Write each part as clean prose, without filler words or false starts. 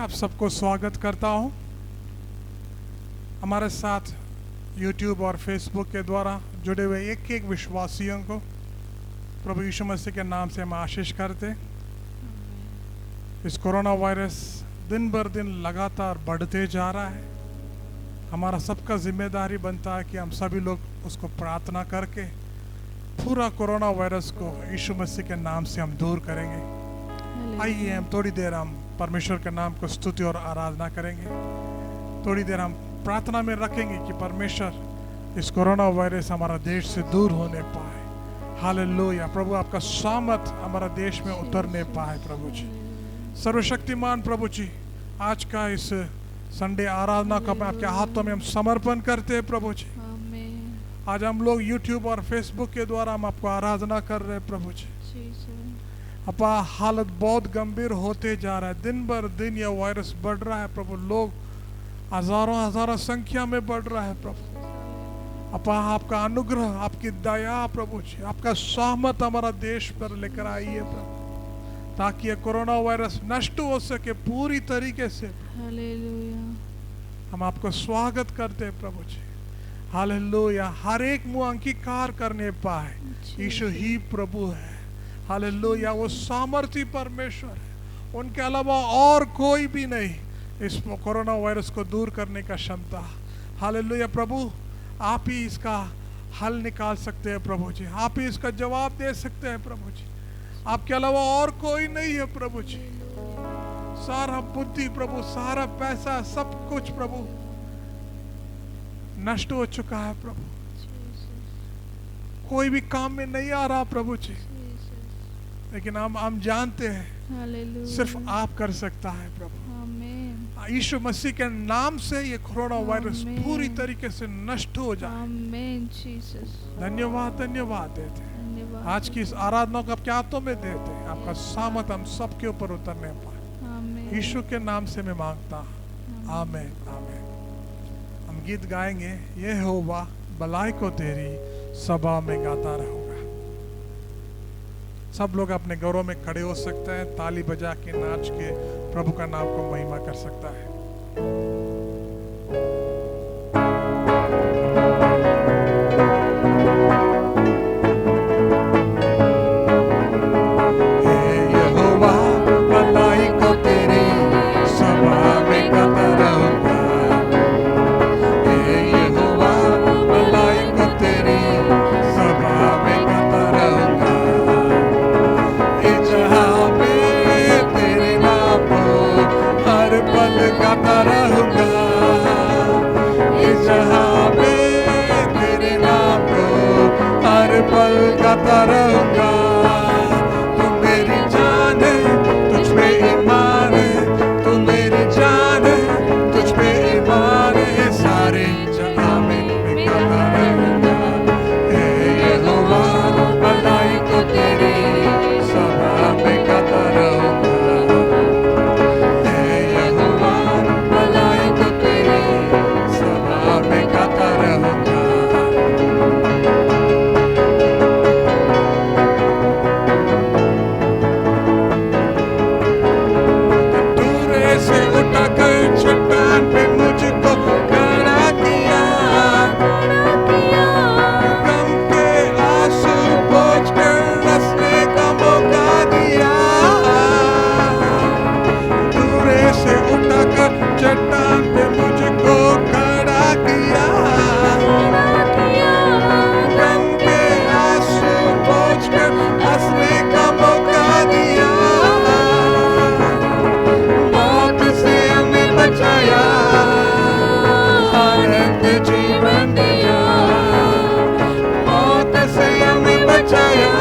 आप सबको स्वागत करता हूं। हमारे साथ YouTube और Facebook के द्वारा जुड़े हुए एक एक विश्वासियों को प्रभु यीशु मसीह के नाम से हम आशीष करते। इस कोरोना वायरस दिन बर दिन लगातार बढ़ते जा रहा है। हमारा सबका जिम्मेदारी बनता है कि हम सभी लोग उसको प्रार्थना करके पूरा कोरोना वायरस को यीशु मसीह के नाम से हम दूर करेंगे। आइए हम थोड़ी देर हम परमेश्वर के नाम को स्तुति और आराधना करेंगे। थोड़ी देर हम प्रार्थना में रखेंगे कि परमेश्वर इस कोरोना वायरस हमारा देश से दूर होने पाए। हालेलुया। प्रभु आपका सामर्थ हमारा देश में उतरने पाए। प्रभु जी सर्वशक्तिमान प्रभु जी, आज का इस संडे आराधना को आपके हाथों में हम समर्पण करते हैं। प्रभु जी आज हम लोग YouTube और Facebook के द्वारा हम आपको आराधना कर रहे हैं। प्रभु जी अपा हालत बहुत गंभीर होते जा रहा है। दिन बर दिन यह वायरस बढ़ रहा है। प्रभु लोग हजारों संख्या में बढ़ रहा है। प्रभु अपा आपका अनुग्रह, आपकी दया प्रभु जी, आपका सहमत हमारा देश पर लेकर आइए प्रभु, ताकि यह कोरोना वायरस नष्ट हो सके पूरी तरीके से। हम आपको स्वागत करते हैं प्रभु जी। हालेलुया। हर एक मुंह अंगीकार करने पाए यीशु ही प्रभु है। हालेलुया। वो सामर्थी परमेश्वर है, उनके अलावा और कोई भी नहीं इस कोरोना वायरस को दूर करने का क्षमता। हालेलुया। प्रभु आप ही इसका हल निकाल सकते हैं। प्रभु जी आप ही इसका जवाब दे सकते हैं। प्रभु जी आपके अलावा और कोई नहीं है। प्रभु जी सारा बुद्धि प्रभु, सारा पैसा, सब कुछ प्रभु नष्ट हो चुका है। प्रभु कोई भी काम में नहीं आ रहा प्रभु जी, लेकिन हम जानते हैं सिर्फ आप कर सकता है। प्रभु यीशु मसीह के नाम से ये कोरोना वायरस पूरी तरीके से नष्ट हो जाए। धन्यवाद धन्यवाद देते हैं। आज की इस आराधना को आपके हाथों में देते हैं। आपका सामर्थ हम सबके ऊपर उतरने पाए, यीशु के नाम से मैं मांगता हूं। आमीन आमीन। हम गीत गाएंगे, यहोवा भलाई को तेरी सभा में गाता रहूंगा। सब लोग अपने घरों में खड़े हो सकते हैं, ताली बजा के नाच के प्रभु का नाम को महिमा कर सकता है। यहोवा भलाई को तेरी सभा में गाता रहूंगा। यहोवा भलाई को तेरी सभा में गाता रहूंगा। गाता रहूंगा, इस जहां में तेरे नाम को हर पल गाता रहूंगा। तू मेरी जान है, तुझ पे ईमान है, तू मेरी जान है, तुझ पे ईमान है। सारे जहां में मैं गाता रहूंगा। यहोवा भलाई को तेरी सभा में गाता रहूंगा। चट्टान पे मुझको खड़ा किया, गम के आंसू पोंछकर हंसने का मौका दिया। मौत से हमें बचाया, अनंत जीवन दिया। मौत से हमें बचाया,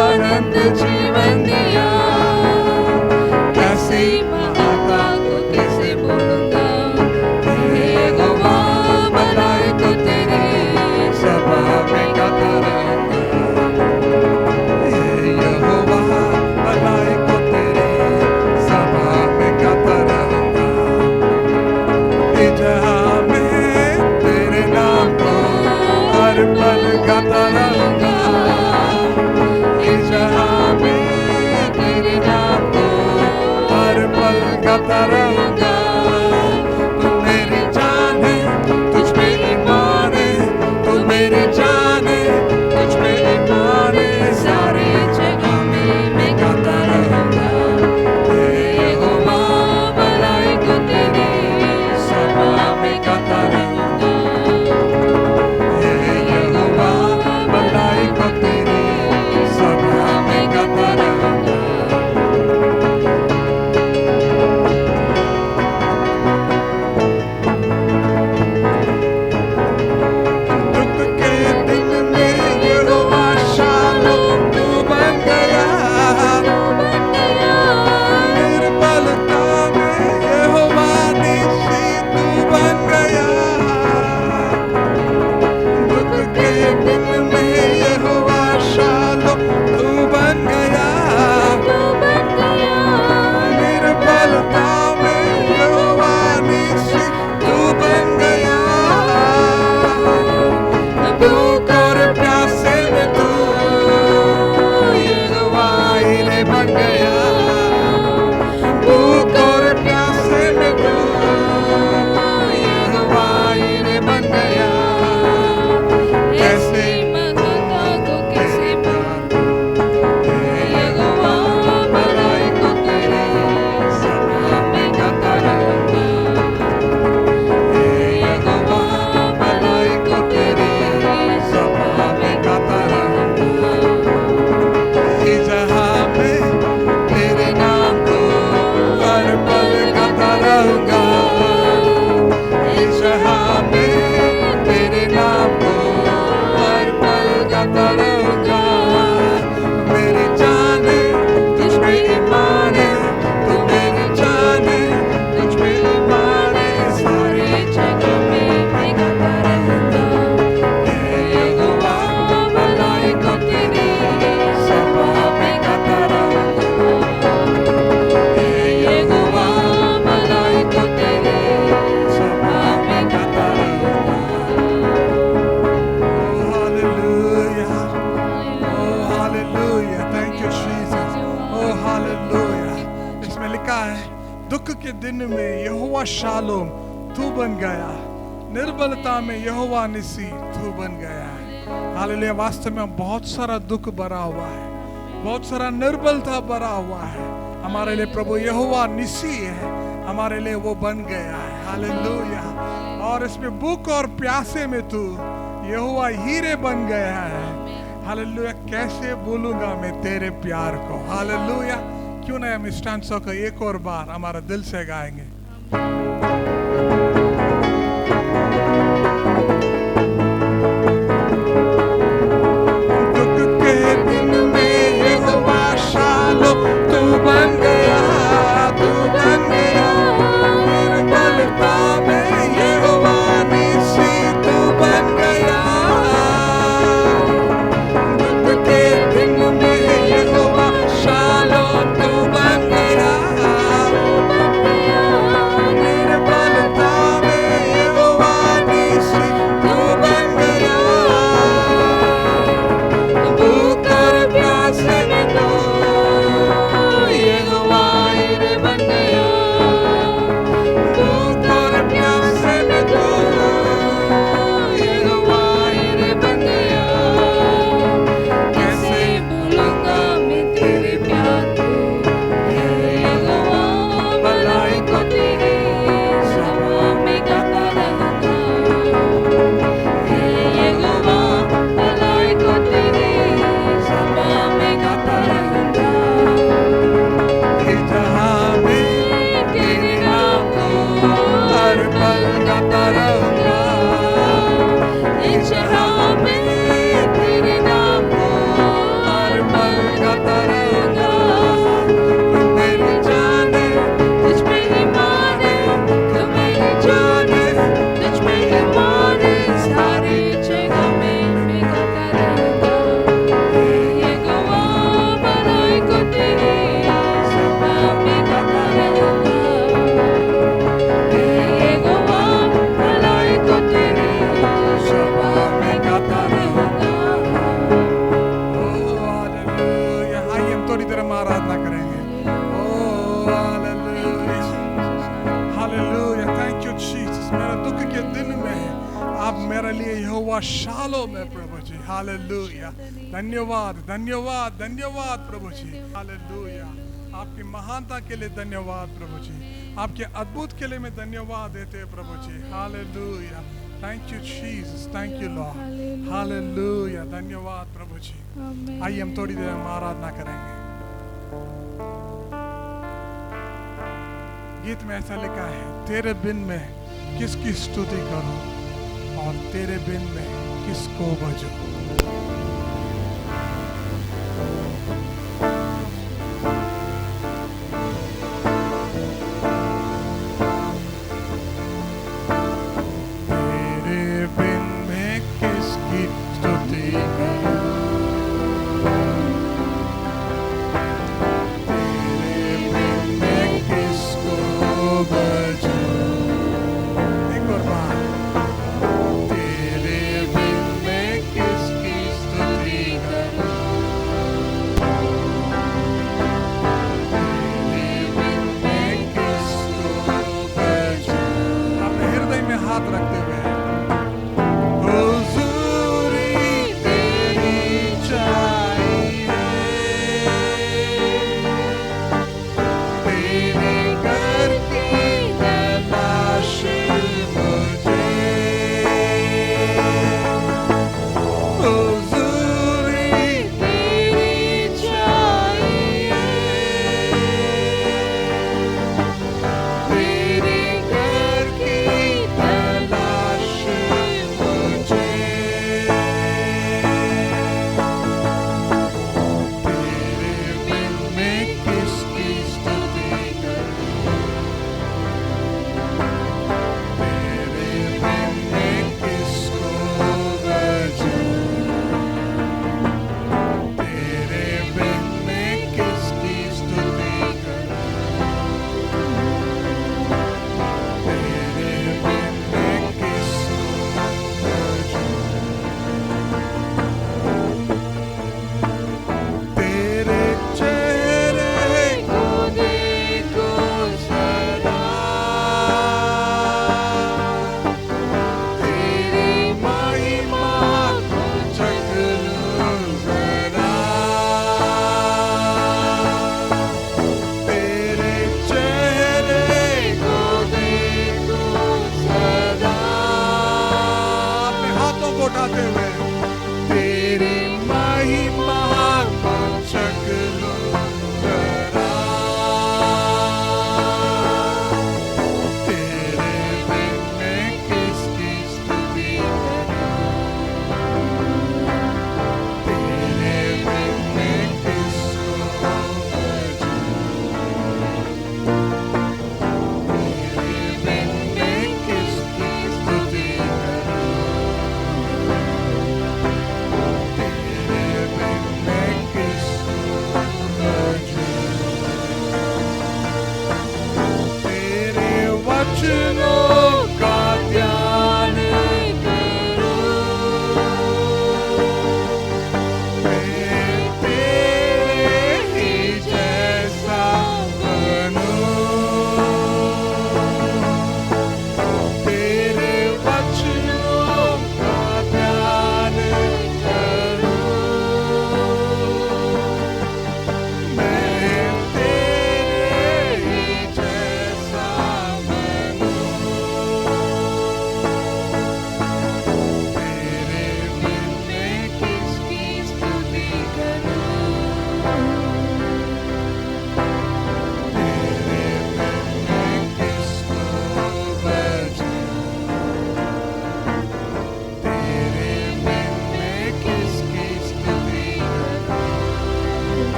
अनंत जीवन दिया। कैसी गाता रहूंगा। इस जहां में तेरे नाम को हर पल गाता रहूंगा। तू मेरी जान है, तुझ पे ईमान है, तू मेरी जान है, तुझ पे ईमान है, सारी जगह में मैं गाता रहूंगा। यहोवा भलाई को तेरी सभा में गाता रहूंगा। यहोवा भलाई को तेरी सभा में गाता रहूंगा। दुख के दिन में यहोवा शालोम तू बन गया। निर्बलता में यहोवा निस्सी तू बन गया। दुख के दिन में यहोवा शालोम तू बन गया। निर्बलता में यहोवा निस्सी तू बन गया। भूख और प्यासे में तू यहोवा हीरे बन गया। भूख और प्यासे में तू यहोवा हीरे बन गया। कैसे कैसे यहोवा भलाई को तेरी सभा में गाता रहूंगा। यहोवा भलाई को तेरी सभा में गाता रहूंगा। इस जहां में तेरे नाम को हर पल गाता रहूंगा। इस जहां में तेरे नाम को हर पल गाता रहूंगा। मेरी जान है, तुझ पे ईमान है, तू मेरी जान है, तुझ पे ईमान है, सारी जगह में मैं गाता रहूंगा। यहोवा भलाई को तेरी सभा में गाता रहूंगा। यहोवा भलाई को तेरी सभा में गाता रहूंगा। Oh hallelujah, oh hallelujah, thank you Jesus, oh hallelujah। इसमें लिखा है दुख के दिन में यहोवा शालोम तू बन गया। निर्बलता में यहोवा निसी तू बन गया है। हालेलुया। वास्तव में बहुत सारा दुख भरा हुआ है, बहुत सारा निर्बलता भरा हुआ है। हमारे लिए प्रभु यहोवा निसी है, हमारे लिए वो बन गया है। हालेलुया। और इसमें भूख और प्यासे में तू यहोवा हीरे बन गया है। हालेलुया। कैसे बोलूंगा मैं तेरे प्यार को। हालेलुया। क्यों ना हम इस स्टैंजा को एक और बार हमारा दिल से गाएंगे। दुख के दिन में यहोवा शालोम तू बन गया, तू बन गया। निर्बलता में यहोवा निस्सी तू बन गया। दुख के दिन में यहोवा शालोम तू बन गया। मेरे लिए यहोवा शालोम है प्रभु जी। हालेलुया, धन्यवाद धन्यवाद धन्यवाद प्रभु जी। हालेलुया, आपकी महानता के लिए धन्यवाद प्रभु जी, आपके अद्भुत के लिए मैं धन्यवाद देते हैं प्रभु जी। Hallelujah, thank you Jesus, thank you Lord. Hallelujah, धन्यवाद प्रभु जी। आइए हम थोड़ी देर में आराधना करेंगे। गीत में ऐसा लिखा है, तेरे बिन मैं किसकी स्तुति करूं और तेरे बिन मैं किसको भजूं। तेरे बिन मैं किसकी स्तुति करूं, तेरे बिन मैं किसको भजूं। एक और बार, तेरे बिन मैं किसकी स्तुति करूं, तेरे बिन मैं किसको भजूं। अपने हृदय में हाथ रखते हुए हुजूरी तेरी चाहिए, तेरे घर की तलाश मुझे, हुजूरी तेरी चाहिए, तेरे घर की तलाश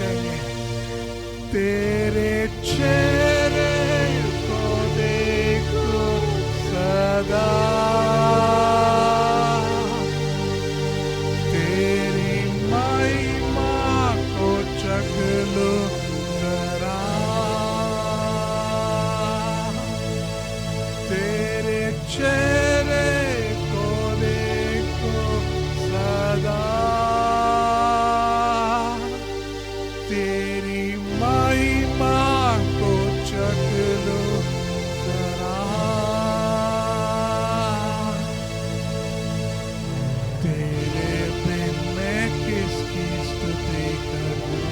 कहेंगे तेरे चेहरे को देखो सदा, तेरी महिमा को चख लो जरा, तेरे चेहरे को देखो सदा, तेरी महिमा को चख लो जरा, तेरे बिन मैं किसकी स्तुति करूं,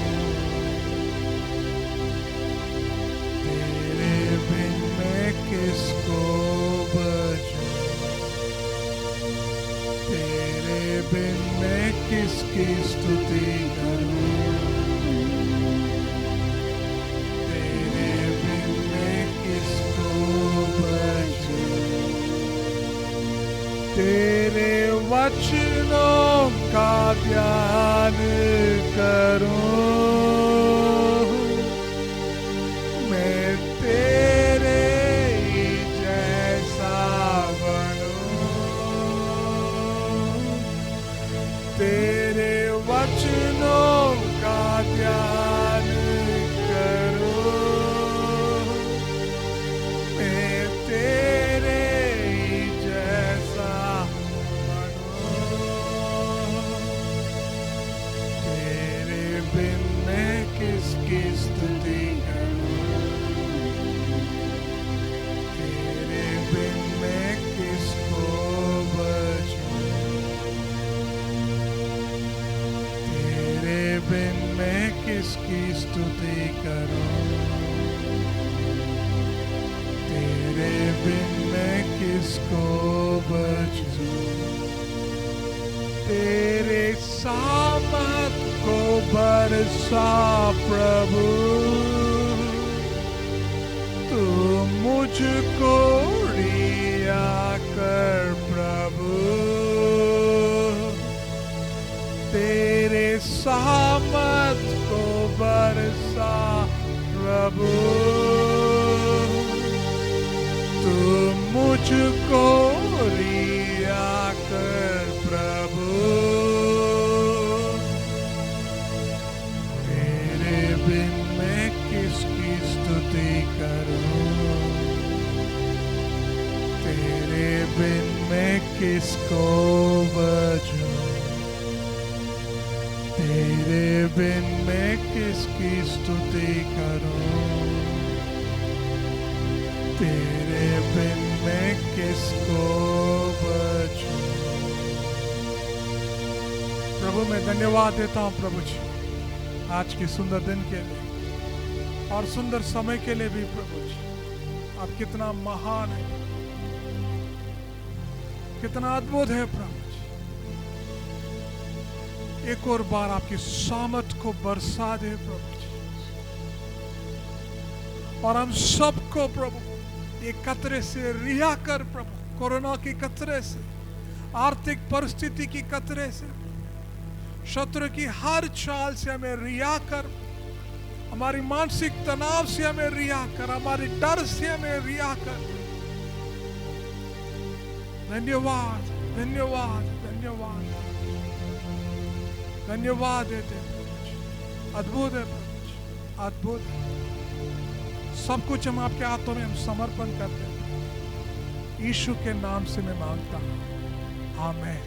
तेरे बिन मैं किसको बचाऊं, तेरे बिन मैं किसकी स्तुति करूं, तेरे बिन मैं किसको बचाऊं, तेरे वचनों का ध्यान करूं, मैं तेरे ही जैसा बनूं, तेरे वचनों का ध्यान करूं, मैं तेरे ही जैसा बनूं, तेरे बिन मैं किसकी स्तुति करूं, तेरे बिन मैं किसको बचाऊं, तेरे बिन मैं किसकी स्तुति करूं, तेरे बिन मैं किसको बचाऊं, तेरे सामत को बरसा प्रभु, तू मुझको रिया कर प्रभु, तेरे सामत को बरसा प्रभु, तू मुझको रिया कर प्रभु, तेरे बिन मैं किसकी स्तुति करूं, तेरे बिन मैं किसको बचाऊं, तेरे बिन मैं किसकी स्तुति करूं, तेरे बिन मैं किसको बचाऊं। प्रभु मैं धन्यवाद देता हूं प्रभु जी आज की सुंदर दिन के लिए और सुंदर समय के लिए भी प्रभु जी। आप कितना महान है, कितना अद्भुत है प्रभु जी। एक और बार आपकी सामर्थ को बरसा दे प्रभु जी, और हम सबको प्रभु ये कतरे से रिहा कर प्रभु, कोरोना की कतरे से, आर्थिक परिस्थिति की कतरे से, शत्रु की हर चाल से हमें रिहा कर, हमारी मानसिक तनाव से हमें रिहा कर, हमारे डर से हमें रिहा कर। धन्यवाद धन्यवाद धन्यवाद धन्यवाद देते हैं प्रभु जी। अद्भुत है प्रभु जी, अद्भुत है। सब कुछ हम आपके हाथों में हम समर्पण करते हैं, यीशु के नाम से मैं मांगता हूं, आमीन।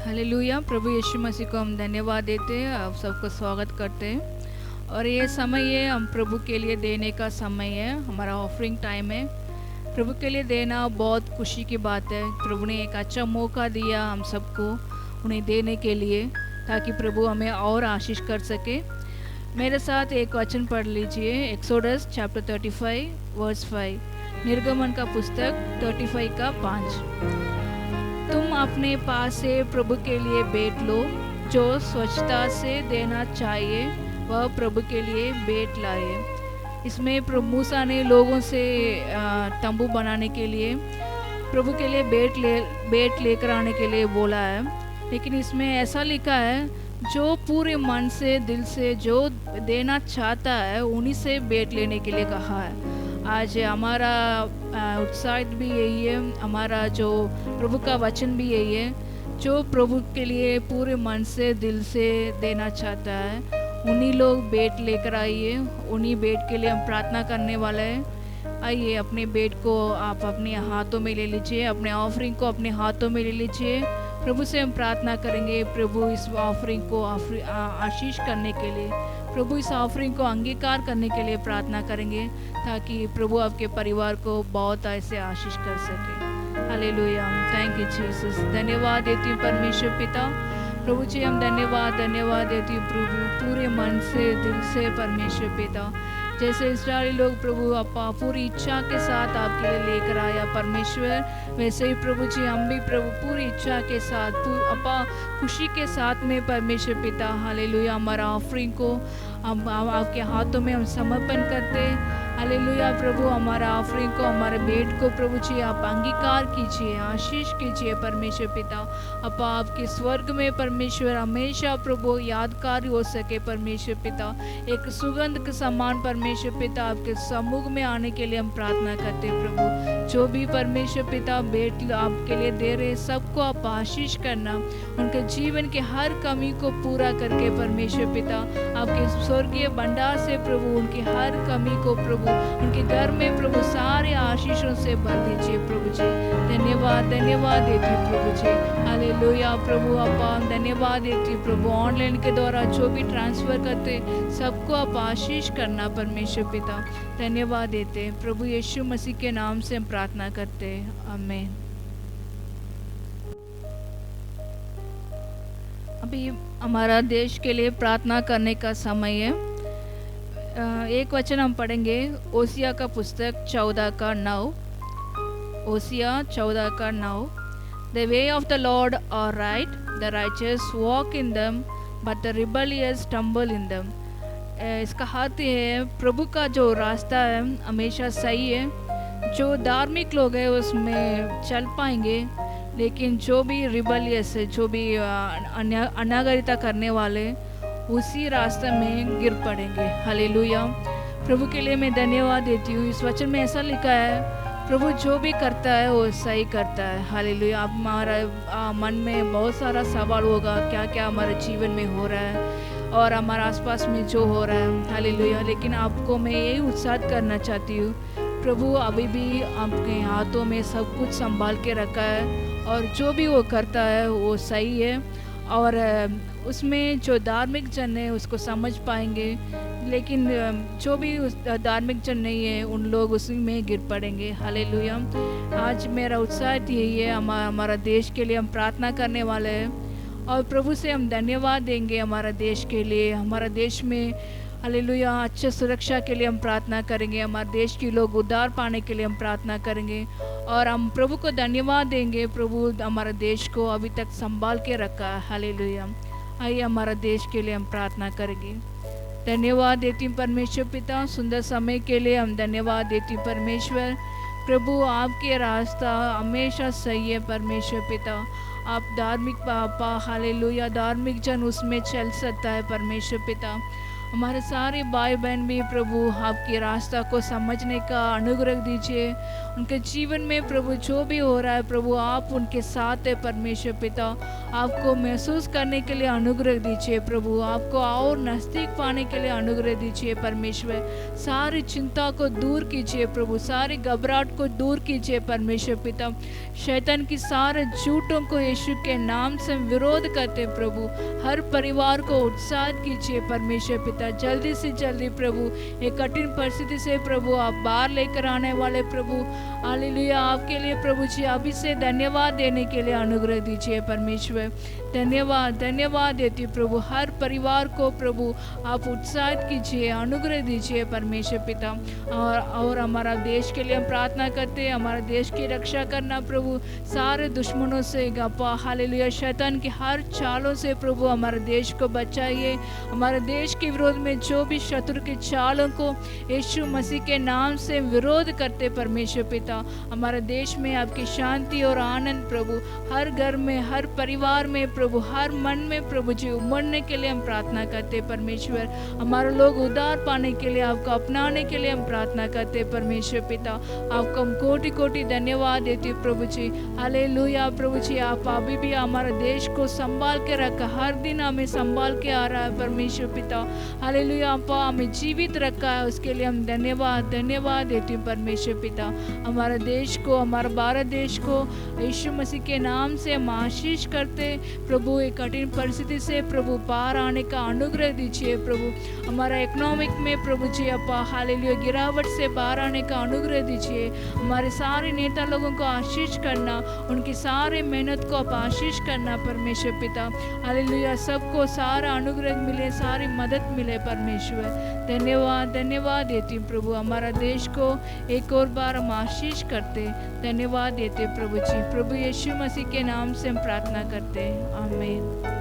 हालेलुया। प्रभु यीशु मसीह को हम धन्यवाद देते हैं, आप सबको स्वागत करते हैं। और ये समय है हम प्रभु के लिए देने का समय है, हमारा ऑफरिंग टाइम है। प्रभु के लिए देना बहुत खुशी की बात है। प्रभु ने एक अच्छा मौका दिया हम सबको उन्हें देने के लिए, ताकि प्रभु हमें और आशीष कर सके। मेरे साथ एक वचन पढ़ लीजिए, एक्सोडस चैप्टर 35 वर्स 5, निर्गमन का पुस्तक 35 का 5। तुम अपने पास से प्रभु के लिए भेंट लो, जो स्वच्छता से देना चाहिए, वह प्रभु के लिए भेंट लाए। इसमें प्रभु मूसा ने लोगों से तंबू बनाने के लिए प्रभु के लिए भेंट लेकर आने के लिए बोला है, लेकिन इसमें ऐसा लिखा है जो पूरे मन से दिल से जो देना चाहता है उन्हीं से भेंट लेने के लिए कहा है। आज हमारा उत्साह भी यही है, हमारा जो प्रभु का वचन भी यही है, जो प्रभु के लिए पूरे मन से दिल से देना चाहता है उन्हीं लोग भेंट लेकर आइए। उन्हीं भेंट के लिए हम प्रार्थना करने वाले हैं। आइए अपने भेंट को आप अपने हाथों में ले लीजिए, अपने ऑफरिंग को अपने हाथों में ले लीजिए। प्रभु से हम प्रार्थना करेंगे, प्रभु इस ऑफरिंग को आशीष करने के लिए, प्रभु इस ऑफरिंग को अंगीकार करने के लिए प्रार्थना करेंगे, ताकि प्रभु आपके परिवार को बहुत ऐसे आशीष कर सके। Hallelujah, thank you Jesus. धन्यवाद देती हूँ परमेश्वर पिता, प्रभु जी हम धन्यवाद देती हूँ प्रभु पूरे मन से दिल से परमेश्वर पिता। जैसे इस्राएली लोग प्रभु अपा पूरी इच्छा के साथ आपके लिए लेकर आया परमेश्वर, वैसे ही प्रभु जी हम भी प्रभु पूरी इच्छा के साथ अपा खुशी के साथ में परमेश्वर पिता हालेलुया हमारा ऑफरिंग को हम आपके हाथों में हम समर्पण करते। हालेलुया प्रभु हमारा ऑफरिंग को हमारे भेंट को प्रभु जी आप अंगीकार कीजिए, आशीष कीजिए परमेश्वर पिता। अपा आपके स्वर्ग में परमेश्वर हमेशा प्रभु यादगार हो सके परमेश्वर पिता, एक सुगंध के समान परमेश्वर पिता आपके सम्मुख में आने के लिए हम प्रार्थना करते प्रभु। जो भी परमेश्वर पिता भेंट आपके लिए दे रहे सबको आप आशीष करना, उनके जीवन के हर कमी को पूरा करके परमेश्वर पिता आपके स्वर्गीय भंडार से प्रभु उनकी हर कमी को प्रभु उनके घर में प्रभु सारे आशीषों से भर दीजिए प्रभु जी। धन्यवाद देती हूँ प्रभु जी। हालेलुया प्रभु अपा धन्यवाद देती हूँ प्रभु, ऑनलाइन के द्वारा जो भी ट्रांसफर करते सबको आप आशीष करना परमेश्वर पिता। धन्यवाद देते प्रभु यीशु मसीह के नाम से हम प्रार्थना करते हैं, आमीन। अभी हमारा देश के लिए प्रार्थना करने का समय है। एक वचन हम पढ़ेंगे ओसिया का पुस्तक 14:9। Osian 14:9। The way of the Lord are right, the righteous walk in them, but the rebellious stumble in them। इसका अर्थ है प्रभु का जो रास्ता है हमेशा सही है, जो धार्मिक लोग हैं उसमें चल पाएंगे, लेकिन जो भी रिबलियस है, जो भी अनागरिता करने वाले उसी रास्ते में गिर पड़ेंगे। हालेलुया प्रभु के लिए मैं धन्यवाद देती हूँ। इस वचन में ऐसा लिखा है प्रभु जो भी करता है वो सही करता है। हालेलुया। अब हमारा मन में बहुत सारा सवाल होगा क्या क्या हमारे जीवन में हो रहा है और हमारे आसपास में जो हो रहा है। हालेलुया। लेकिन आपको मैं यही उत्साह करना चाहती हूँ, प्रभु अभी भी आपके हाथों में सब कुछ संभाल के रखा है और जो भी वो करता है वो सही है और उसमें जो धार्मिक जन है उसको समझ पाएंगे, लेकिन जो भी उस धार्मिक जन नहीं है उन लोग उसी में गिर पड़ेंगे। हालेलुया। आज मेरा उत्साह यही है, हमारा देश के लिए हम प्रार्थना करने वाले हैं और प्रभु से हम धन्यवाद देंगे हमारा देश के लिए। हमारा देश में हालेलुया अच्छे सुरक्षा के लिए हम प्रार्थना करेंगे, हमारे देश के लोग उद्धार पाने के लिए हम प्रार्थना करेंगे और हम प्रभु को धन्यवाद देंगे। प्रभु हमारे देश को अभी तक संभाल के रखा है। हालेलुया। आइए हमारा देश के लिए हम प्रार्थना करेंगे। धन्यवाद देती हूँ परमेश्वर पिता, सुंदर समय के लिए हम धन्यवाद देती हूँ परमेश्वर। प्रभु आपके रास्ता हमेशा सही है परमेश्वर पिता। आप धार्मिक पापा हालेलुया धार्मिक जन उसमें चल सकता है परमेश्वर पिता। हमारे सारे भाई बहन भी प्रभु आपके रास्ता को समझने का अनुग्रह दीजिए। उनके जीवन में प्रभु जो भी हो रहा है प्रभु आप उनके साथ है परमेश्वर पिता। आपको महसूस करने के लिए अनुग्रह दीजिए प्रभु, आपको और नज़दीक पाने के लिए अनुग्रह दीजिए परमेश्वर। सारी चिंता को दूर कीजिए प्रभु, सारी घबराहट को दूर कीजिए परमेश्वर पिता। शैतान की सारे झूठों को यीशु के नाम से विरोध करते प्रभु। हर परिवार को उत्साहित कीजिए परमेश्वर पिता। जल्दी से जल्दी प्रभु एक कठिन परिस्थिति से प्रभु आप बाहर लेकर आने वाले प्रभु। हालेलुया। आपके लिए प्रभु जी अभी से धन्यवाद देने के लिए अनुग्रह दीजिए परमेश्वर। धन्यवाद धन्यवाद देती हूँ प्रभु। हर परिवार को प्रभु आप उत्साहित कीजिए, अनुग्रह दीजिए परमेश्वर पिता। और हमारा देश के लिए हम प्रार्थना करते हैं, हमारा देश की रक्षा करना प्रभु, सारे दुश्मनों से गप्पा हालेलुया शैतान की हर चालों से प्रभु हमारे देश को बचाइए। हमारे देश के विरोध में जो भी शत्रु के चालों को यीशु मसीह के नाम से विरोध करते परमेश्वर पिता, हमारे देश में आपकी शांति और आनंद प्रभु हर घर में, हर परिवार में प्रभु, हर मन में प्रभु जी उमड़ने के लिए हम प्रार्थना करते परमेश्वर। हमारे लोग उद्धार पाने के लिए, आपको अपनाने के लिए हम प्रार्थना करते परमेश्वर पिता। आपको हम कोटि कोटि धन्यवाद देते प्रभु जी। हालेलुया प्रभु जी, आप अभी भी हमारे देश को संभाल के रखा, हर दिन हमें संभाल के आ रहा है परमेश्वर पिता। हालेलुया आपा हमें जीवित रखा है, उसके लिए हम धन्यवाद धन्यवाद देते हैं परमेश्वर पिता। हमारे देश को, हमारे भारत देश को यीशु मसीह के नाम से हम आशीष करते प्रभु। एक कठिन परिस्थिति से प्रभु पार आने का अनुग्रह दीजिए प्रभु। हमारा इकोनॉमिक में प्रभु जी अपा हालेलुया गिरावट से बाहर आने का अनुग्रह दीजिए। हमारे सारे नेता लोगों को आशीष करना, उनकी सारे मेहनत को आप आशीष करना परमेश्वर पिता। हालेलुया सबको सारा अनुग्रह मिले, सारी मदद मिले परमेश्वर। धन्यवाद धन्यवाद देती हूँ प्रभु। हमारा देश को एक और बार हम आशीष करते, धन्यवाद देते प्रभु जी। प्रभु यीशु मसीह के नाम से हम प्रार्थना करते हैं, आमीन।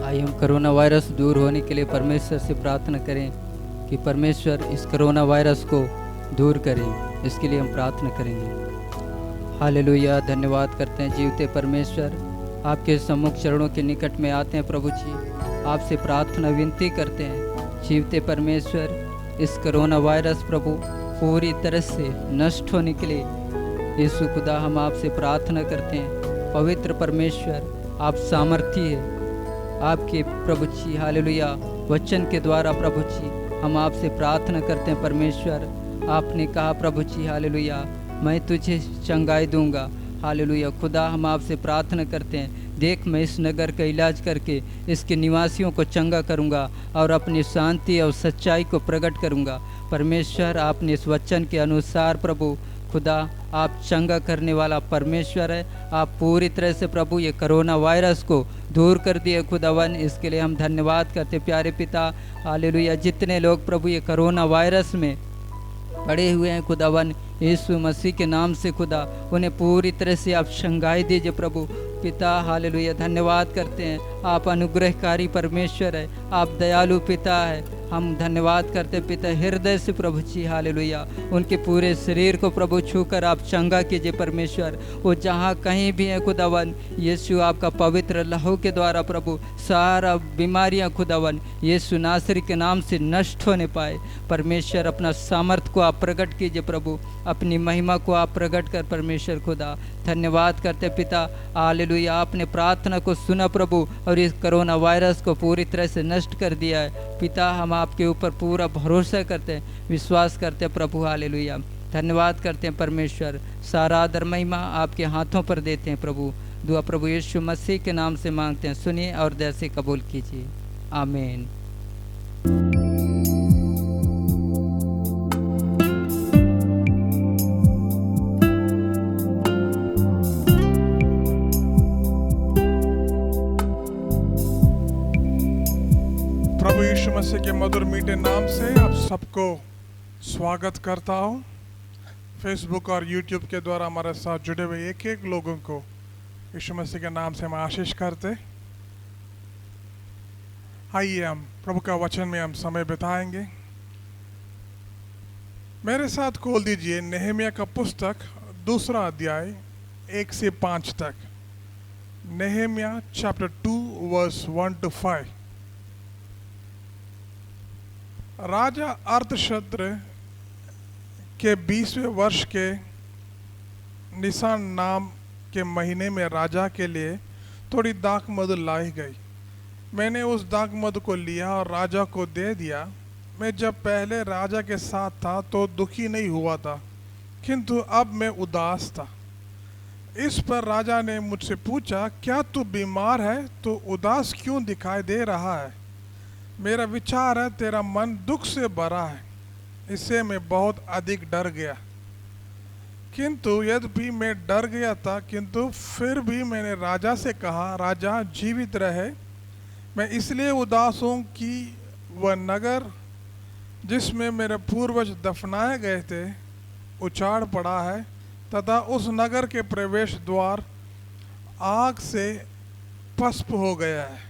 आइए हम कोरोना वायरस दूर होने के लिए परमेश्वर से प्रार्थना करें कि परमेश्वर इस कोरोना वायरस को दूर करें। इसके लिए हम प्रार्थना करेंगे। हालेलुया धन्यवाद करते हैं जीवते परमेश्वर, आपके सम्मुख चरणों के निकट में आते हैं प्रभु जी। आपसे प्रार्थना विनती करते हैं जीवते परमेश्वर, इस कोरोना वायरस प्रभु पूरी तरह से नष्ट होने के लिए यीशु खुदा हम आपसे प्रार्थना करते हैं। पवित्र परमेश्वर आप सामर्थी है, आपके प्रभु जी हालेलुया वचन के द्वारा प्रभु जी हम आपसे प्रार्थना करते हैं परमेश्वर। आपने कहा प्रभु जी हालेलुया मैं तुझे चंगाई दूंगा। हालेलुया खुदा हम आपसे प्रार्थना करते हैं, देख मैं इस नगर का इलाज करके इसके निवासियों को चंगा करूंगा और अपनी शांति और सच्चाई को प्रकट करूंगा। परमेश्वर आपने इस वचन के अनुसार प्रभु खुदा आप चंगा करने वाला परमेश्वर है। आप पूरी तरह से प्रभु ये कोरोना वायरस को दूर कर दिए खुदावन, इसके लिए हम धन्यवाद करते प्यारे पिता। हालेलुया जितने लोग प्रभु ये कोरोना वायरस में पड़े हुए हैं खुदावन, यीशु मसीह के नाम से खुदा उन्हें पूरी तरह से आप चंगाई दीजिए प्रभु पिता। हालेलुया धन्यवाद करते हैं, आप अनुग्रहकारी परमेश्वर है, आप दयालु पिता है। हम धन्यवाद करते पिता हृदय से प्रभु जी हालेलुया उनके पूरे शरीर को प्रभु छूकर आप चंगा कीजिए परमेश्वर। वो जहाँ कहीं भी हैं खुदावन, यीशु आपका पवित्र लहू के द्वारा प्रभु सारा बीमारियां खुदावन यीशु नासरी के नाम से नष्ट होने पाए। परमेश्वर अपना सामर्थ को आप प्रकट कीजिए प्रभु, अपनी महिमा को आप प्रकट कर परमेश्वर खुदा। धन्यवाद करते पिता हालेलुया, आपने प्रार्थना को सुना प्रभु और इस कोरोना वायरस को पूरी तरह से नष्ट कर दिया है पिता। हम आपके ऊपर पूरा भरोसा करते हैं, विश्वास करते हैं प्रभु हालेलुया। धन्यवाद करते हैं परमेश्वर, सारा आदर महिमा आपके हाथों पर देते हैं प्रभु। दुआ प्रभु यीशु मसीह के नाम से मांगते हैं, सुनिए और दया से कबूल कीजिए, आमीन। प्रभु यीशु मसीह के मधुर मीठे नाम से आप सबको स्वागत करता हूँ। फेसबुक और यूट्यूब के द्वारा हमारे साथ जुड़े हुए एक एक लोगों को यीशु मसीह के नाम से हम आशीष करते। आइए हम प्रभु का वचन में हम समय बिताएंगे। मेरे साथ खोल दीजिए नेहमिया का पुस्तक 2 अध्याय 1 से 5 तक। Nehemiah chapter 2 verse 1 to 5। राजा अर्थशस्त्र के 20वें वर्ष के निसान नाम के महीने में राजा के लिए थोड़ी दाख मधु लाई गई। मैंने उस दाख मधु को लिया और राजा को दे दिया। मैं जब पहले राजा के साथ था तो दुखी नहीं हुआ था, किंतु अब मैं उदास था। इस पर राजा ने मुझसे पूछा, क्या तू बीमार है? तो उदास क्यों दिखाई दे रहा है? मेरा विचार है तेरा मन दुख से भरा है। इससे मैं बहुत अधिक डर गया। किंतु यद्यपि मैं डर गया था, किंतु फिर भी मैंने राजा से कहा, राजा जीवित रहे, मैं इसलिए उदास हूँ कि वह नगर जिसमें मेरे पूर्वज दफनाए गए थे उजाड़ पड़ा है, तथा उस नगर के प्रवेश द्वार आग से भस्म हो गया है।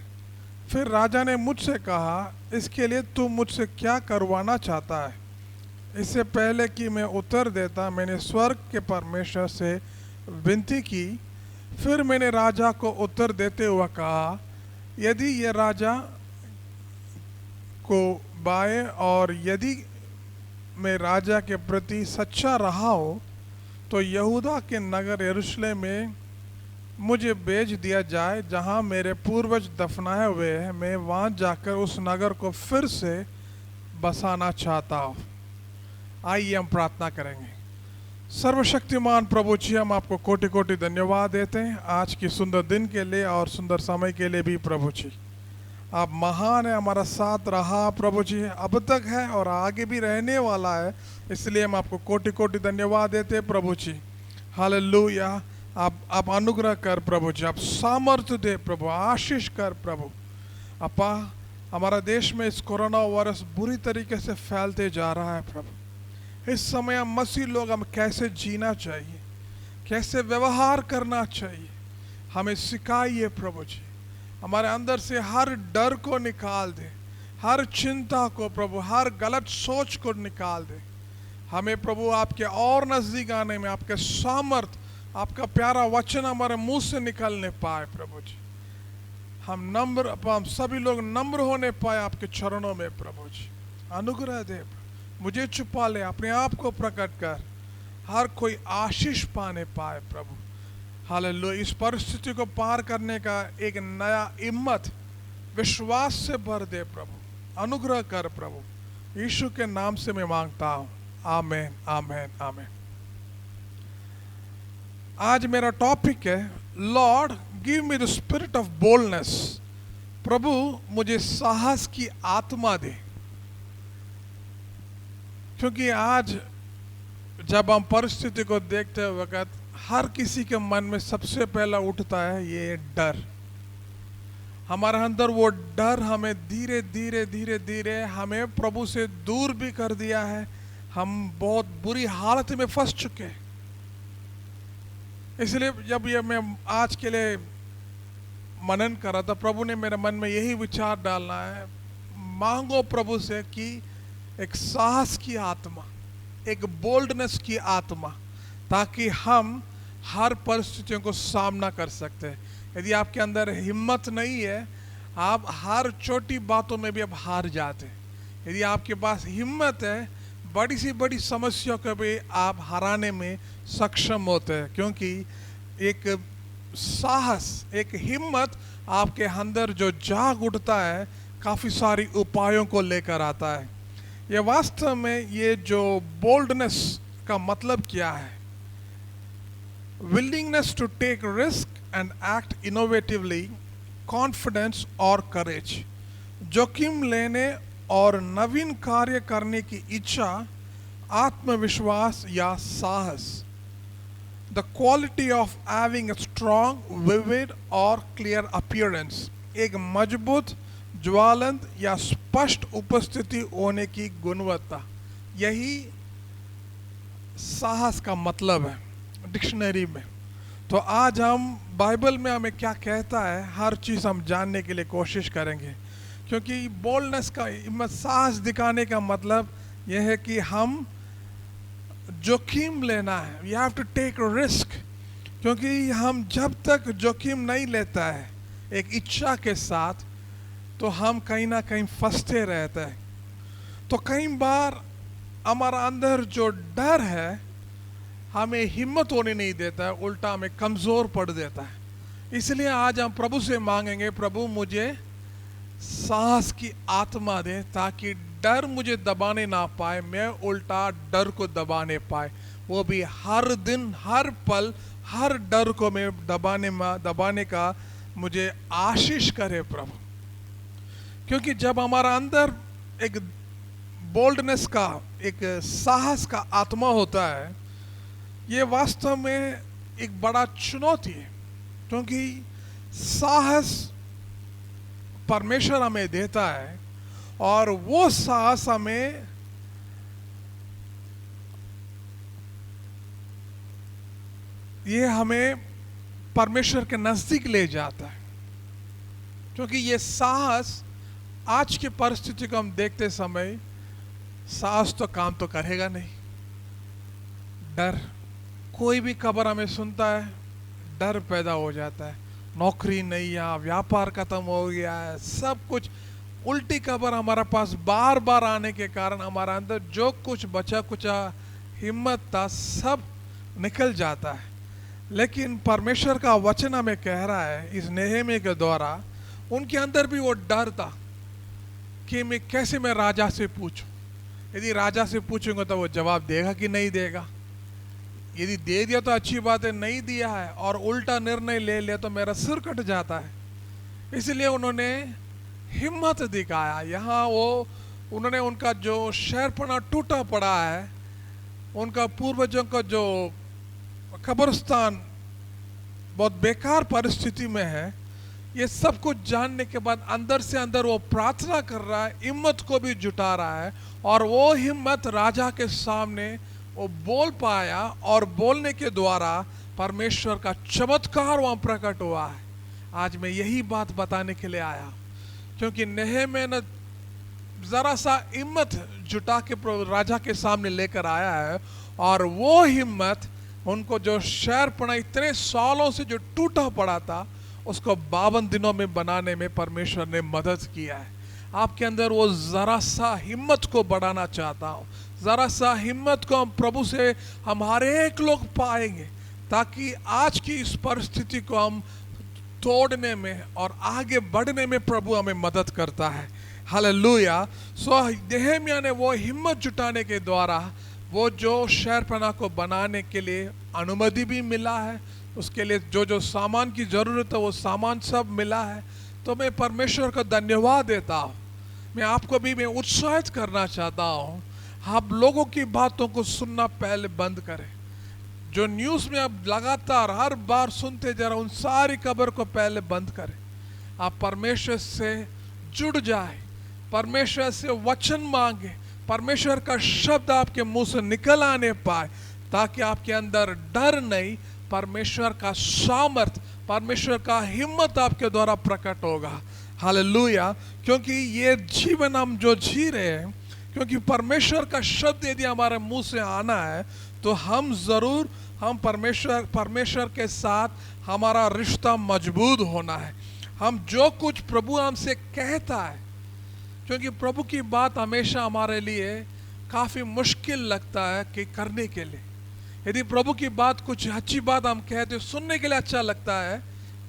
फिर राजा ने मुझसे कहा, इसके लिए तू मुझसे क्या करवाना चाहता है? इससे पहले कि मैं उत्तर देता, मैंने स्वर्ग के परमेश्वर से विनती की। फिर मैंने राजा को उत्तर देते हुए कहा, यदि ये राजा को बाए और यदि मैं राजा के प्रति सच्चा रहा हो, तो यहूदा के नगर यरूशलेम में मुझे भेज दिया जाए, जहाँ मेरे पूर्वज दफनाए हुए हैं। मैं वहाँ जाकर उस नगर को फिर से बसाना चाहता हूँ। आइए हम प्रार्थना करेंगे। सर्वशक्तिमान प्रभु जी, हम आपको कोटि कोटि धन्यवाद देते हैं आज की सुंदर दिन के लिए और सुंदर समय के लिए भी। प्रभु जी, आप महान है, हमारा साथ रहा प्रभु जी, अब तक है और आगे भी रहने वाला है, इसलिए हम आपको कोटि कोटि धन्यवाद देते हैं प्रभु जी। हालेलुया। आप अनुग्रह कर प्रभु जी, आप सामर्थ्य दे प्रभु, आशीष कर प्रभु। अपा, हमारा देश में इस कोरोना वायरस बुरी तरीके से फैलते जा रहा है प्रभु। इस समय हम मसीह लोग हम कैसे जीना चाहिए, कैसे व्यवहार करना चाहिए, हमें सिखाइए प्रभु जी। हमारे अंदर से हर डर को निकाल दे, हर चिंता को प्रभु, हर गलत सोच को निकाल दे। हमें प्रभु आपके और नजदीक आने में आपके सामर्थ, आपका प्यारा वचन हमारे मुंह से निकलने पाए प्रभु जी। हम सभी लोग नम्र होने पाए आपके चरणों में प्रभु जी। अनुग्रह दे, मुझे छुपा ले, अपने आप को प्रकट कर, हर कोई आशीष पाने पाए प्रभु। हालेलुया। इस परिस्थिति को पार करने का एक नया हिम्मत विश्वास से भर दे प्रभु। अनुग्रह कर प्रभु, यीशु के नाम से मैं मांगता हूँ, आमेन आमेन आमेन। आज मेरा टॉपिक है, Lord give me the spirit of boldness. प्रभु मुझे साहस की आत्मा दे। क्योंकि आज जब हम परिस्थिति को देखते वक्त हर किसी के मन में सबसे पहला उठता है ये डर। हमारे अंदर वो डर हमें धीरे धीरे धीरे धीरे हमें प्रभु से दूर भी कर दिया है। हम बहुत बुरी हालत में फंस चुके हैं। इसलिए जब ये मैं आज के लिए मनन कर रहा था, प्रभु ने मेरे मन में यही विचार डालना है, मांगो प्रभु से कि एक साहस की आत्मा, एक बोल्डनेस की आत्मा, ताकि हम हर परिस्थितियों को सामना कर सकते हैं। यदि आपके अंदर हिम्मत नहीं है, आप हर छोटी बातों में भी आप हार जाते हैं। यदि आपके पास हिम्मत है, बड़ी सी बड़ी समस्या को भी आप हराने में सक्षम होते हैं, क्योंकि एक साहस, एक हिम्मत आपके अंदर जो जाग उठता है, काफ़ी सारी उपायों को लेकर आता है। ये वास्तव में ये जो बोल्डनेस का मतलब क्या है? Willingness to take risk and act innovatively, confidence और करेज। जोखिम लेने और नवीन कार्य करने की इच्छा, आत्मविश्वास या साहस। The quality of having a strong, vivid और क्लियर अपीयरेंस। एक मजबूत, ज्वलंत या स्पष्ट उपस्थिति होने की गुणवत्ता, यही साहस का मतलब है डिक्शनरी में। तो आज हम बाइबल में हमें क्या कहता है, हर चीज़ हम जानने के लिए कोशिश करेंगे। क्योंकि बोल्डनेस का, साहस दिखाने का मतलब यह है कि हम जोखिम लेना है। We have to take risk. क्योंकि हम जब तक जोखिम नहीं लेता है एक इच्छा के साथ, तो हम कहीं ना कहीं फंसते रहते हैं। तो कई बार हमारा अंदर जो डर है हमें हिम्मत होने नहीं देता है, उल्टा हमें कमज़ोर पड़ देता है। इसलिए आज हम प्रभु से मांगेंगे, प्रभु मुझे साहस की आत्मा दे, ताकि डर मुझे दबाने ना पाए, मैं उल्टा डर को दबाने पाए। वो भी हर दिन, हर पल, हर डर को मैं दबाने का मुझे आशीष करे प्रभु। क्योंकि जब हमारा अंदर एक बोल्डनेस का, एक साहस का आत्मा होता है, ये वास्तव में एक बड़ा चुनौती है, क्योंकि साहस परमेश्वर हमें देता है और वो साहस हमें परमेश्वर के नजदीक ले जाता है। क्योंकि ये साहस आज की परिस्थिति को हम देखते समय, साहस तो काम तो करेगा नहीं। डर, कोई भी खबर हमें सुनता है डर पैदा हो जाता है। नौकरी नहीं, या व्यापार खत्म हो गया है, सब कुछ उल्टी खबर हमारे पास बार बार आने के कारण हमारा अंदर जो कुछ बचा कुचा हिम्मत था सब निकल जाता है। लेकिन परमेश्वर का वचन हमें कह रहा है इस नेहमी के द्वारा, उनके अंदर भी वो डर था कि मैं राजा से पूछूं। यदि राजा से पूछूंगा तो वो जवाब देगा कि नहीं देगा। यदि दे दिया तो अच्छी बात है, नहीं दिया है और उल्टा निर्णय ले लिया तो मेरा सिर कट जाता है। इसलिए उन्होंने हिम्मत दिखाया। यहाँ उन्होंने उनका जो शहरपना टूटा पड़ा है, उनका पूर्वजों का जो कब्रिस्तान बहुत बेकार परिस्थिति में है, ये सब कुछ जानने के बाद अंदर से अंदर वो प्रार्थना कर रहा है, हिम्मत को भी जुटा रहा है और वो हिम्मत राजा के सामने वो बोल पाया और बोलने के द्वारा परमेश्वर का चमत्कार वहां प्रकट हुआ है। आज मैं यही बात बताने के लिए आया, क्योंकि नेहम्याह ने जरा सा हिम्मत जुटा के राजा के सामने लेकर आया है और वो हिम्मत उनको जो शहरपना इतने सालों से जो टूटा पड़ा था उसको 52 दिनों में बनाने में परमेश्वर ने मदद किया है। आपके अंदर वो जरा सा हिम्मत को बढ़ाना चाहता हूँ। जरा सा हिम्मत को हम प्रभु से हम हर एक लोग पाएंगे, ताकि आज की इस परिस्थिति को हम तोड़ने में और आगे बढ़ने में प्रभु हमें मदद करता है। हालेलुया। सो नेहम्याह ने वो हिम्मत जुटाने के द्वारा वो जो शहरपना को बनाने के लिए अनुमति भी मिला है, उसके लिए जो जो सामान की जरूरत है वो सामान सब मिला है। तो मैं परमेश्वर का धन्यवाद देता हूँ। मैं आपको भी मैं उत्साहित करना चाहता हूँ, आप लोगों की बातों को सुनना पहले बंद करें। जो न्यूज़ में आप लगातार हर बार सुनते जा रहे, उन सारी खबर को पहले बंद करें। आप परमेश्वर से जुड़ जाए, परमेश्वर से वचन मांगे, परमेश्वर का शब्द आपके मुंह से निकल आने पाए, ताकि आपके अंदर डर नहीं, परमेश्वर का सामर्थ, परमेश्वर का हिम्मत आपके द्वारा प्रकट होगा। हालेलुया। क्योंकि ये जीवन हम जो जी रहे हैं, क्योंकि परमेश्वर का शब्द यदि हमारे मुंह से आना है तो हम जरूर परमेश्वर के साथ हमारा रिश्ता मजबूत होना है। हम जो कुछ प्रभु हमसे कहता है, क्योंकि प्रभु की बात हमेशा हमारे लिए काफ़ी मुश्किल लगता है कि करने के लिए। यदि प्रभु की बात कुछ अच्छी बात हम कहते सुनने के लिए अच्छा लगता है,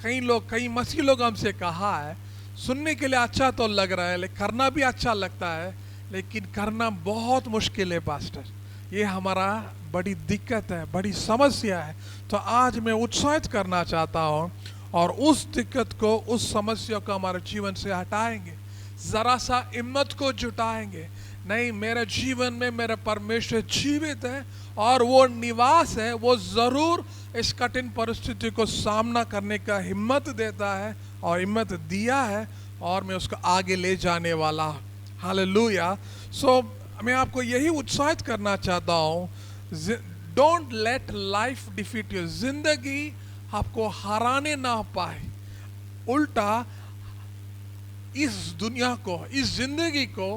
कई मसीह लोग हमसे कहा है सुनने के लिए अच्छा तो लग रहा है, लेकिन करना भी अच्छा लगता है, लेकिन करना बहुत मुश्किल है पास्टर। ये हमारा बड़ी दिक्कत है, बड़ी समस्या है। तो आज मैं उत्साहित करना चाहता हूँ और उस दिक्कत को, उस समस्या को हमारे जीवन से हटाएंगे। जरा सा हिम्मत को जुटाएंगे, नहीं मेरे जीवन में मेरा परमेश्वर जीवित है और वो निवास है, वो जरूर इस कठिन परिस्थिति को सामना करने का हिम्मत देता है और हिम्मत दिया है और मैं उसको आगे ले जाने वाला। हालेलुया। सो मैं आपको यही उत्साहित करना चाहता हूँ, don't let life defeat you. जिंदगी आपको हराने ना पाए, उल्टा इस दुनिया को, इस जिंदगी को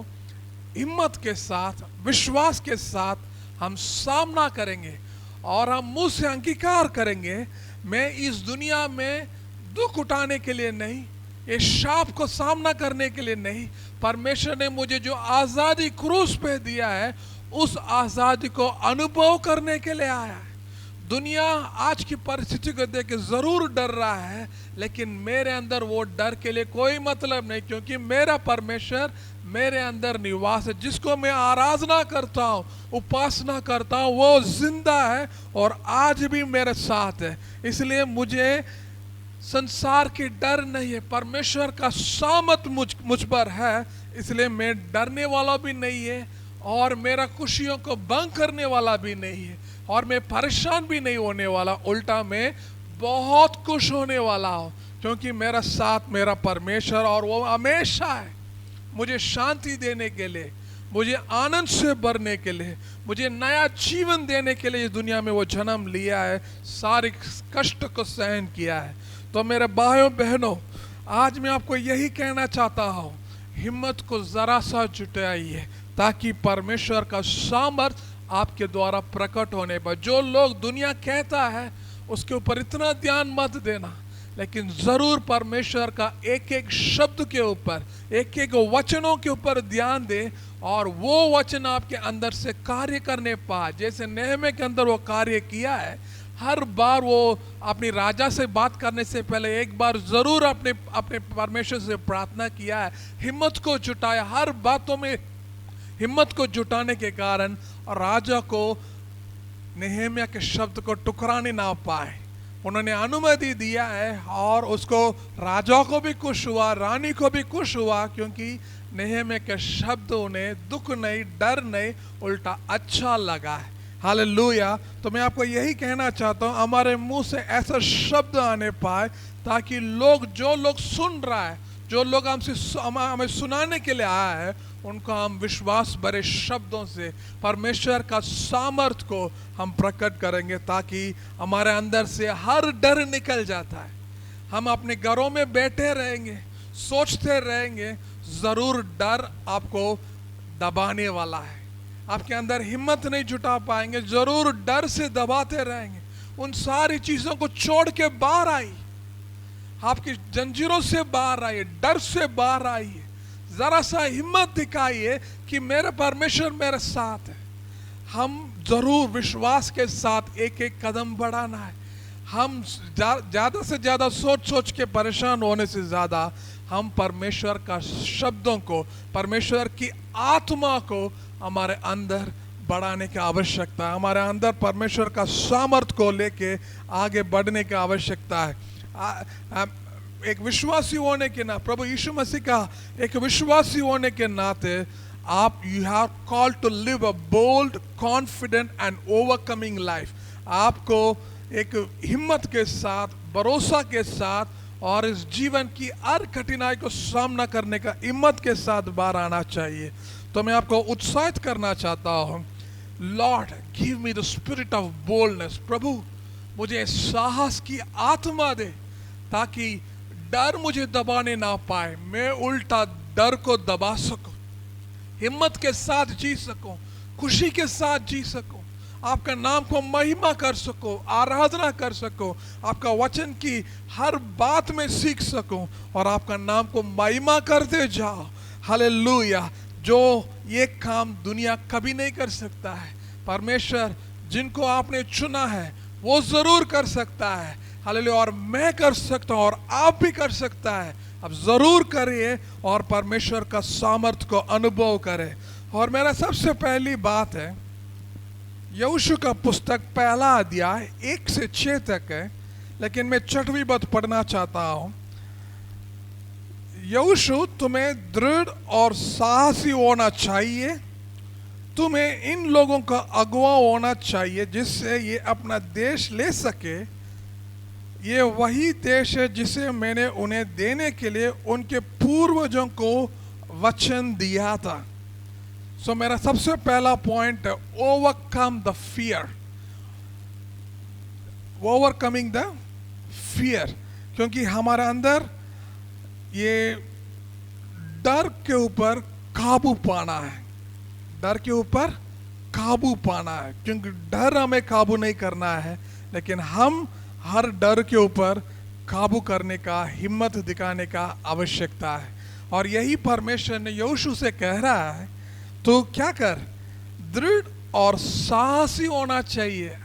हिम्मत के साथ, विश्वास के साथ हम सामना करेंगे और हम मुंह से अंगीकार करेंगे, मैं इस दुनिया में दुख उठाने के लिए नहीं, ये शाप को सामना करने के लिए नहीं, परमेश्वर ने मुझे जो आज़ादी क्रूस पे दिया है उस आज़ादी को अनुभव करने के लिए आया है। दुनिया आज की परिस्थिति को देख के जरूर डर रहा है, लेकिन मेरे अंदर वो डर के लिए कोई मतलब नहीं, क्योंकि मेरा परमेश्वर मेरे अंदर निवास है। जिसको मैं आराधना करता हूँ, उपासना करता हूँ, वो जिंदा है और आज भी मेरे साथ है। इसलिए मुझे संसार की डर नहीं है, परमेश्वर का सामर्थ मुझ पर है, इसलिए मैं डरने वाला भी नहीं है और मेरा खुशियों को भंग करने वाला भी नहीं है। और मैं परेशान भी नहीं होने वाला, उल्टा मैं बहुत खुश होने वाला हूँ, क्योंकि मेरा साथ मेरा परमेश्वर और वो हमेशा है मुझे शांति देने के लिए, मुझे आनंद से भरने के लिए, मुझे नया जीवन देने के लिए इस दुनिया में वो जन्म लिया है, सारे कष्ट को सहन किया है। तो मेरे भाइयों बहनों, आज मैं आपको यही कहना चाहता हूँ, हिम्मत को जरा सा जुटाइए ताकि परमेश्वर का सामर्थ आपके द्वारा प्रकट होने पर, जो लोग दुनिया कहता है उसके ऊपर इतना ध्यान मत देना, लेकिन जरूर परमेश्वर का एक एक शब्द के ऊपर, एक एक वचनों के ऊपर ध्यान दे और वो वचन आपके अंदर से कार्य करने पाए। जैसे नेहम्याह के अंदर वो कार्य किया है, हर बार वो अपनी राजा से बात करने से पहले एक बार जरूर अपने परमेश्वर से प्रार्थना किया है, हिम्मत को जुटाया, हर बातों में हिम्मत को जुटाने के कारण राजा को नेहम्याह के शब्द को टुकराने ना पाए, उन्होंने अनुमति दिया है और उसको राजा को भी खुश हुआ, रानी को भी खुश हुआ, क्योंकि नेहम्याह के शब्द उन्हें दुख नहीं, डर नहीं, उल्टा अच्छा लगा है। हालेलुया। तो मैं आपको यही कहना चाहता हूँ, हमारे मुंह से ऐसा शब्द आने पाए ताकि लोग, जो लोग सुन रहा है, जो लोग हमें सुनाने के लिए आया है, उनको हम विश्वास भरे शब्दों से परमेश्वर का सामर्थ को हम प्रकट करेंगे, ताकि हमारे अंदर से हर डर निकल जाता है। हम अपने घरों में बैठे रहेंगे, सोचते रहेंगे, जरूर डर आपको दबाने वाला है, आपके अंदर हिम्मत नहीं जुटा पाएंगे, जरूर डर से दबाते रहेंगे। उन सारी चीजों को छोड़ के बाहर आइए, आपकी जंजीरों से बाहर आइए, डर से बाहर आइए, जरा सा हिम्मत दिखाइए कि मेरे परमेश्वर मेरे साथ है। हम जरूर विश्वास के साथ एक एक कदम बढ़ाना है। हम ज्यादा से ज्यादा सोच के परेशान होने से ज्यादा हम परमेश्वर का शब्दों को, परमेश्वर की आत्मा को हमारे अंदर बढ़ाने की आवश्यकता है, हमारे अंदर परमेश्वर का सामर्थ को लेके आगे बढ़ने की आवश्यकता है। एक विश्वासी होने के नाते, प्रभु यीशु मसीह का एक विश्वासी होने के नाते, आप you have called to live a bold, confident and overcoming life. आपको एक हिम्मत के साथ, भरोसा के साथ और इस जीवन की हर कठिनाई को सामना करने का हिम्मत के साथ बाहर आना चाहिए। तो मैं आपको उत्साहित करना चाहता हूँ, Lord give me the spirit of boldness. प्रभु मुझे साहस की आत्मा दे ताकि डर मुझे दबाने ना पाए, मैं उल्टा डर को दबा सकूं, हिम्मत के साथ जी सकूं, खुशी के साथ जी सकूं, आपका नाम को महिमा कर सको, आराधना कर सको, आपका वचन की हर बात में सीख सको और आपका नाम को महिमा करते जाओ। हालेलुया। जो ये काम दुनिया कभी नहीं कर सकता है, परमेश्वर जिनको आपने चुना है वो जरूर कर सकता है। हालेलुया। और मैं कर सकता हूँ और आप भी कर सकता है। अब जरूर करिए और परमेश्वर का सामर्थ को अनुभव करें। और मेरा सबसे पहली बात है, यहोशू का पुस्तक पहला अध्याय 1 से 6 तक है, लेकिन मैं 6वीं बात पढ़ना चाहता हूं। यहोशू, तुम्हें दृढ़ और साहसी होना चाहिए, तुम्हें इन लोगों का अगुवा होना चाहिए जिससे ये अपना देश ले सके। ये वही देश है जिसे मैंने उन्हें देने के लिए उनके पूर्वजों को वचन दिया था। सो मेरा सबसे पहला पॉइंट है, overcome the fear, overcoming the fear. क्योंकि हमारे अंदर ये डर के ऊपर काबू पाना है, डर के ऊपर काबू पाना है, क्योंकि डर हमें काबू नहीं करना है, लेकिन हम हर डर के ऊपर काबू करने का, हिम्मत दिखाने का आवश्यकता है। और यही परमेश्वर ने यहोशू से कह रहा है, तो क्या कर, दृढ़ और साहसी होना चाहिए।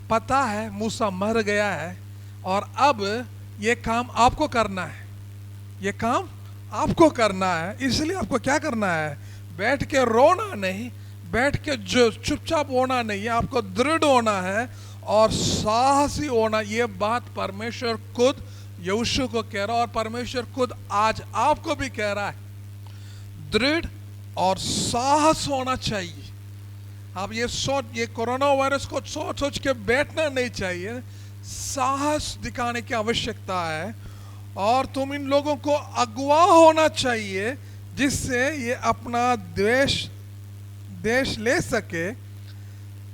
पता है मूसा मर गया है और अब ये काम आपको करना है, ये काम आपको करना है। इसलिए आपको क्या करना है, बैठ के रोना नहीं, बैठ के जो चुपचाप होना नहीं है, आपको दृढ़ होना है और साहसी होना। ये बात परमेश्वर खुद यहोशू को कह रहा है और परमेश्वर खुद आज आपको भी कह रहा है, दृढ़ और साहस होना चाहिए। आप ये कोरोना वायरस को सोच सोच के बैठना नहीं चाहिए, साहस दिखाने की आवश्यकता है। और तुम इन लोगों को अगवा होना चाहिए जिससे ये अपना देश ले सके।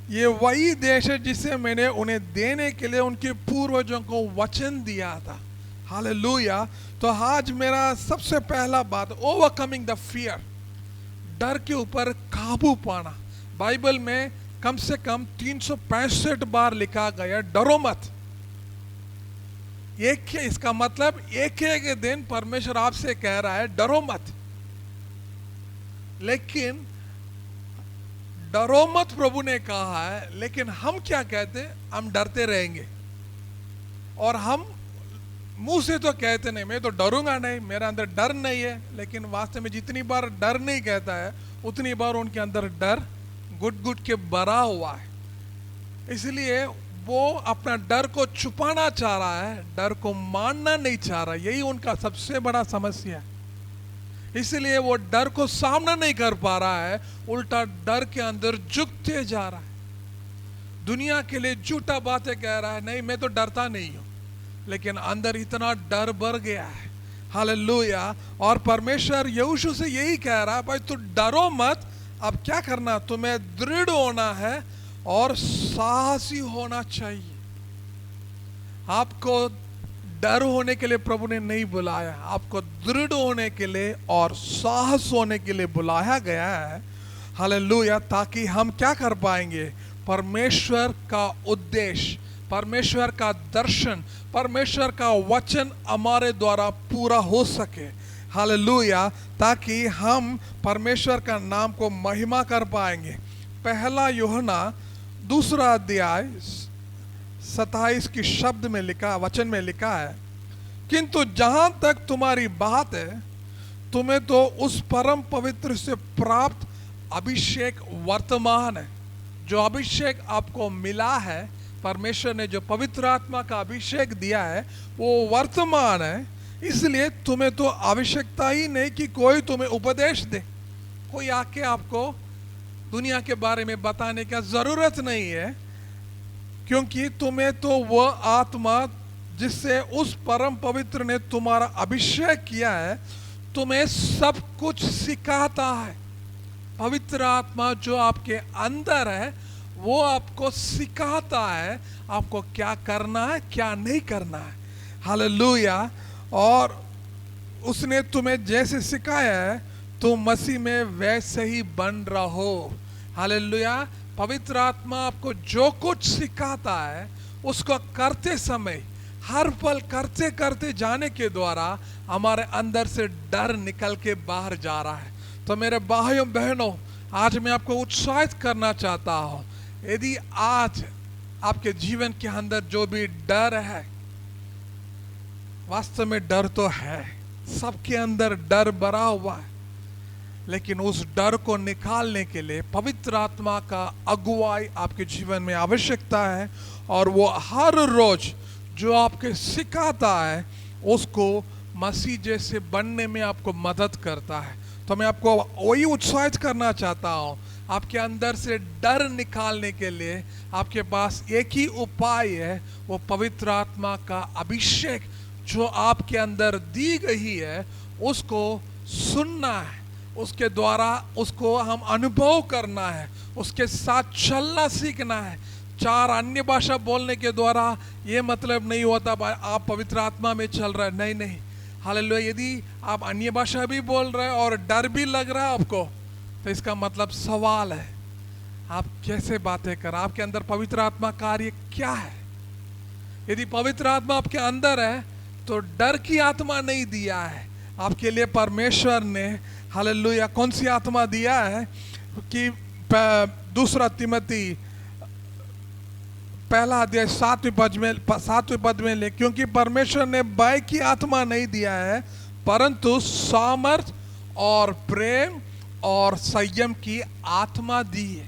ये वही देश है जिसे मैंने उन्हें देने के लिए उनके पूर्वजों को वचन दिया था। हालेलुया। तो आज मेरा सबसे पहला बात, ओवरकमिंग द फियर, डर के ऊपर काबू पाना। बाइबल में कम से कम 365 बार लिखा गया डरो मत। एक इसका मतलब एक दिन परमेश्वर आपसे कह रहा है डरो मत। लेकिन डरो मत प्रभु ने कहा है, लेकिन हम क्या कहते हैं? हम डरते रहेंगे। और हम मुंह से तो कहते नहीं मैं तो डरूंगा नहीं, मेरे अंदर डर नहीं है, लेकिन वास्तव में जितनी बार डर नहीं कहता है उतनी बार उनके अंदर डर गुट गुट के भरा हुआ है। इसलिए वो अपना डर को छुपाना चाह रहा है, डर को मानना नहीं चाह रहा। यही उनका सबसे बड़ा समस्या है। इसलिए वो डर को सामना नहीं कर पा रहा है, उल्टा डर के अंदर झुकते जा रहा है। दुनिया के लिए झूठा बातें कह रहा है, नहीं मैं तो डरता नहीं हूं, लेकिन अंदर इतना डर भर गया है। हालेलुया। और परमेश्वर यहोशू से यही कह रहा है, भाई तू डरो मत। अब क्या करना? तुम्हें दृढ़ होना है और साहसी होना चाहिए। आपको डर होने के लिए प्रभु ने नहीं बुलाया, आपको दृढ़ होने के लिए और साहस होने के लिए बुलाया गया है। हालेलुया। ताकि हम क्या कर पाएंगे? परमेश्वर का उद्देश्य, परमेश्वर का दर्शन, परमेश्वर का वचन हमारे द्वारा पूरा हो सके। हालेलुया। ताकि हम परमेश्वर का नाम को महिमा कर पाएंगे। पहला यूहन्ना 2 अध्याय 27 की शब्द में लिखा, वचन में लिखा है, किंतु जहां तक तुम्हारी बात है, तुम्हें तो उस परम पवित्र से प्राप्त अभिषेक वर्तमान है। जो अभिषेक आपको मिला है, परमेश्वर ने जो पवित्र आत्मा का अभिषेक दिया है, वो वर्तमान है। इसलिए तुम्हें तो आवश्यकता ही नहीं कि कोई तुम्हें उपदेश दे, कोई आके आपको दुनिया के बारे में बताने का जरूरत नहीं है, क्योंकि तुम्हें तो वह आत्मा जिससे उस परम पवित्र ने तुम्हारा अभिषेक किया है, तुम्हें सब कुछ सिखाता है। पवित्र आत्मा जो आपके अंदर है वो आपको सिखाता है आपको क्या करना है, क्या नहीं करना है। हालेलुया। और उसने तुम्हें जैसे सिखाया है तुम मसीह में वैसे ही बन रहो। हालेलुया। पवित्र आत्मा आपको जो कुछ सिखाता है उसको करते समय, हर पल करते करते जाने के द्वारा हमारे अंदर से डर निकल के बाहर जा रहा है। तो मेरे भाइयों बहनों, आज मैं आपको उत्साहित करना चाहता हूँ, यदि आज आपके जीवन के अंदर जो भी डर है, वास्तव में डर तो है, सबके अंदर डर भरा हुआ है, लेकिन उस डर को निकालने के लिए पवित्र आत्मा का अगुवाई आपके जीवन में आवश्यकता है। और वो हर रोज जो आपके सिखाता है उसको मसीह जैसे बनने में आपको मदद करता है। तो मैं आपको वही उत्साहित करना चाहता हूँ, आपके अंदर से डर निकालने के लिए आपके पास एक ही उपाय है, वो पवित्र आत्मा का अभिषेक जो आपके अंदर दी गई है उसको सुनना है, उसके द्वारा उसको हम अनुभव करना है, उसके साथ चलना सीखना है। 4 अन्य भाषा बोलने के द्वारा ये मतलब नहीं होता आप पवित्र आत्मा में चल रहे हैं, नहीं नहीं। हालेलुया। यदि आप अन्य भाषा भी बोल रहे हैं और डर भी लग रहा है आपको, तो इसका मतलब सवाल है आप कैसे बातें कर, आपके अंदर पवित्र आत्मा कार्य क्या है। यदि पवित्र आत्मा आपके अंदर है तो डर की आत्मा नहीं दिया है आपके लिए परमेश्वर ने। हालेलुया। कौन सी आत्मा दिया है कि 2 तिमोथी 1 अध्याय 7वें पद में ले, क्योंकि परमेश्वर ने भय की आत्मा नहीं दिया है परंतु सामर्थ और प्रेम और संयम की आत्मा दी है।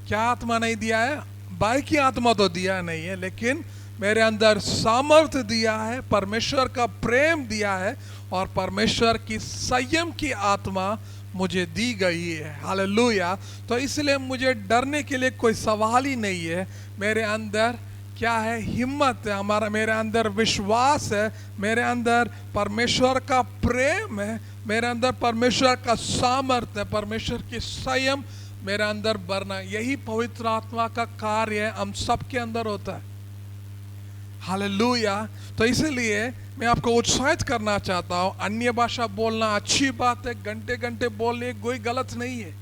क्या आत्मा नहीं दिया है? भय की आत्मा तो दिया नहीं है, लेकिन मेरे अंदर सामर्थ दिया है, परमेश्वर का प्रेम दिया है और परमेश्वर की संयम की आत्मा मुझे दी गई है। हालेलुया। तो इसलिए मुझे डरने के लिए कोई सवाल ही नहीं है। मेरे अंदर क्या है? हिम्मत है, मेरे अंदर विश्वास है, मेरे अंदर परमेश्वर का प्रेम है, मेरे अंदर परमेश्वर का सामर्थ्य है, परमेश्वर की संयम मेरे अंदर भरना। यही पवित्र आत्मा का कार्य है, हम सबके अंदर होता है। हालेलुया। तो इसलिए मैं आपको उत्साहित करना चाहता हूं। अन्य भाषा बोलना अच्छी बात है, घंटे घंटे बोलने कोई गलत नहीं है,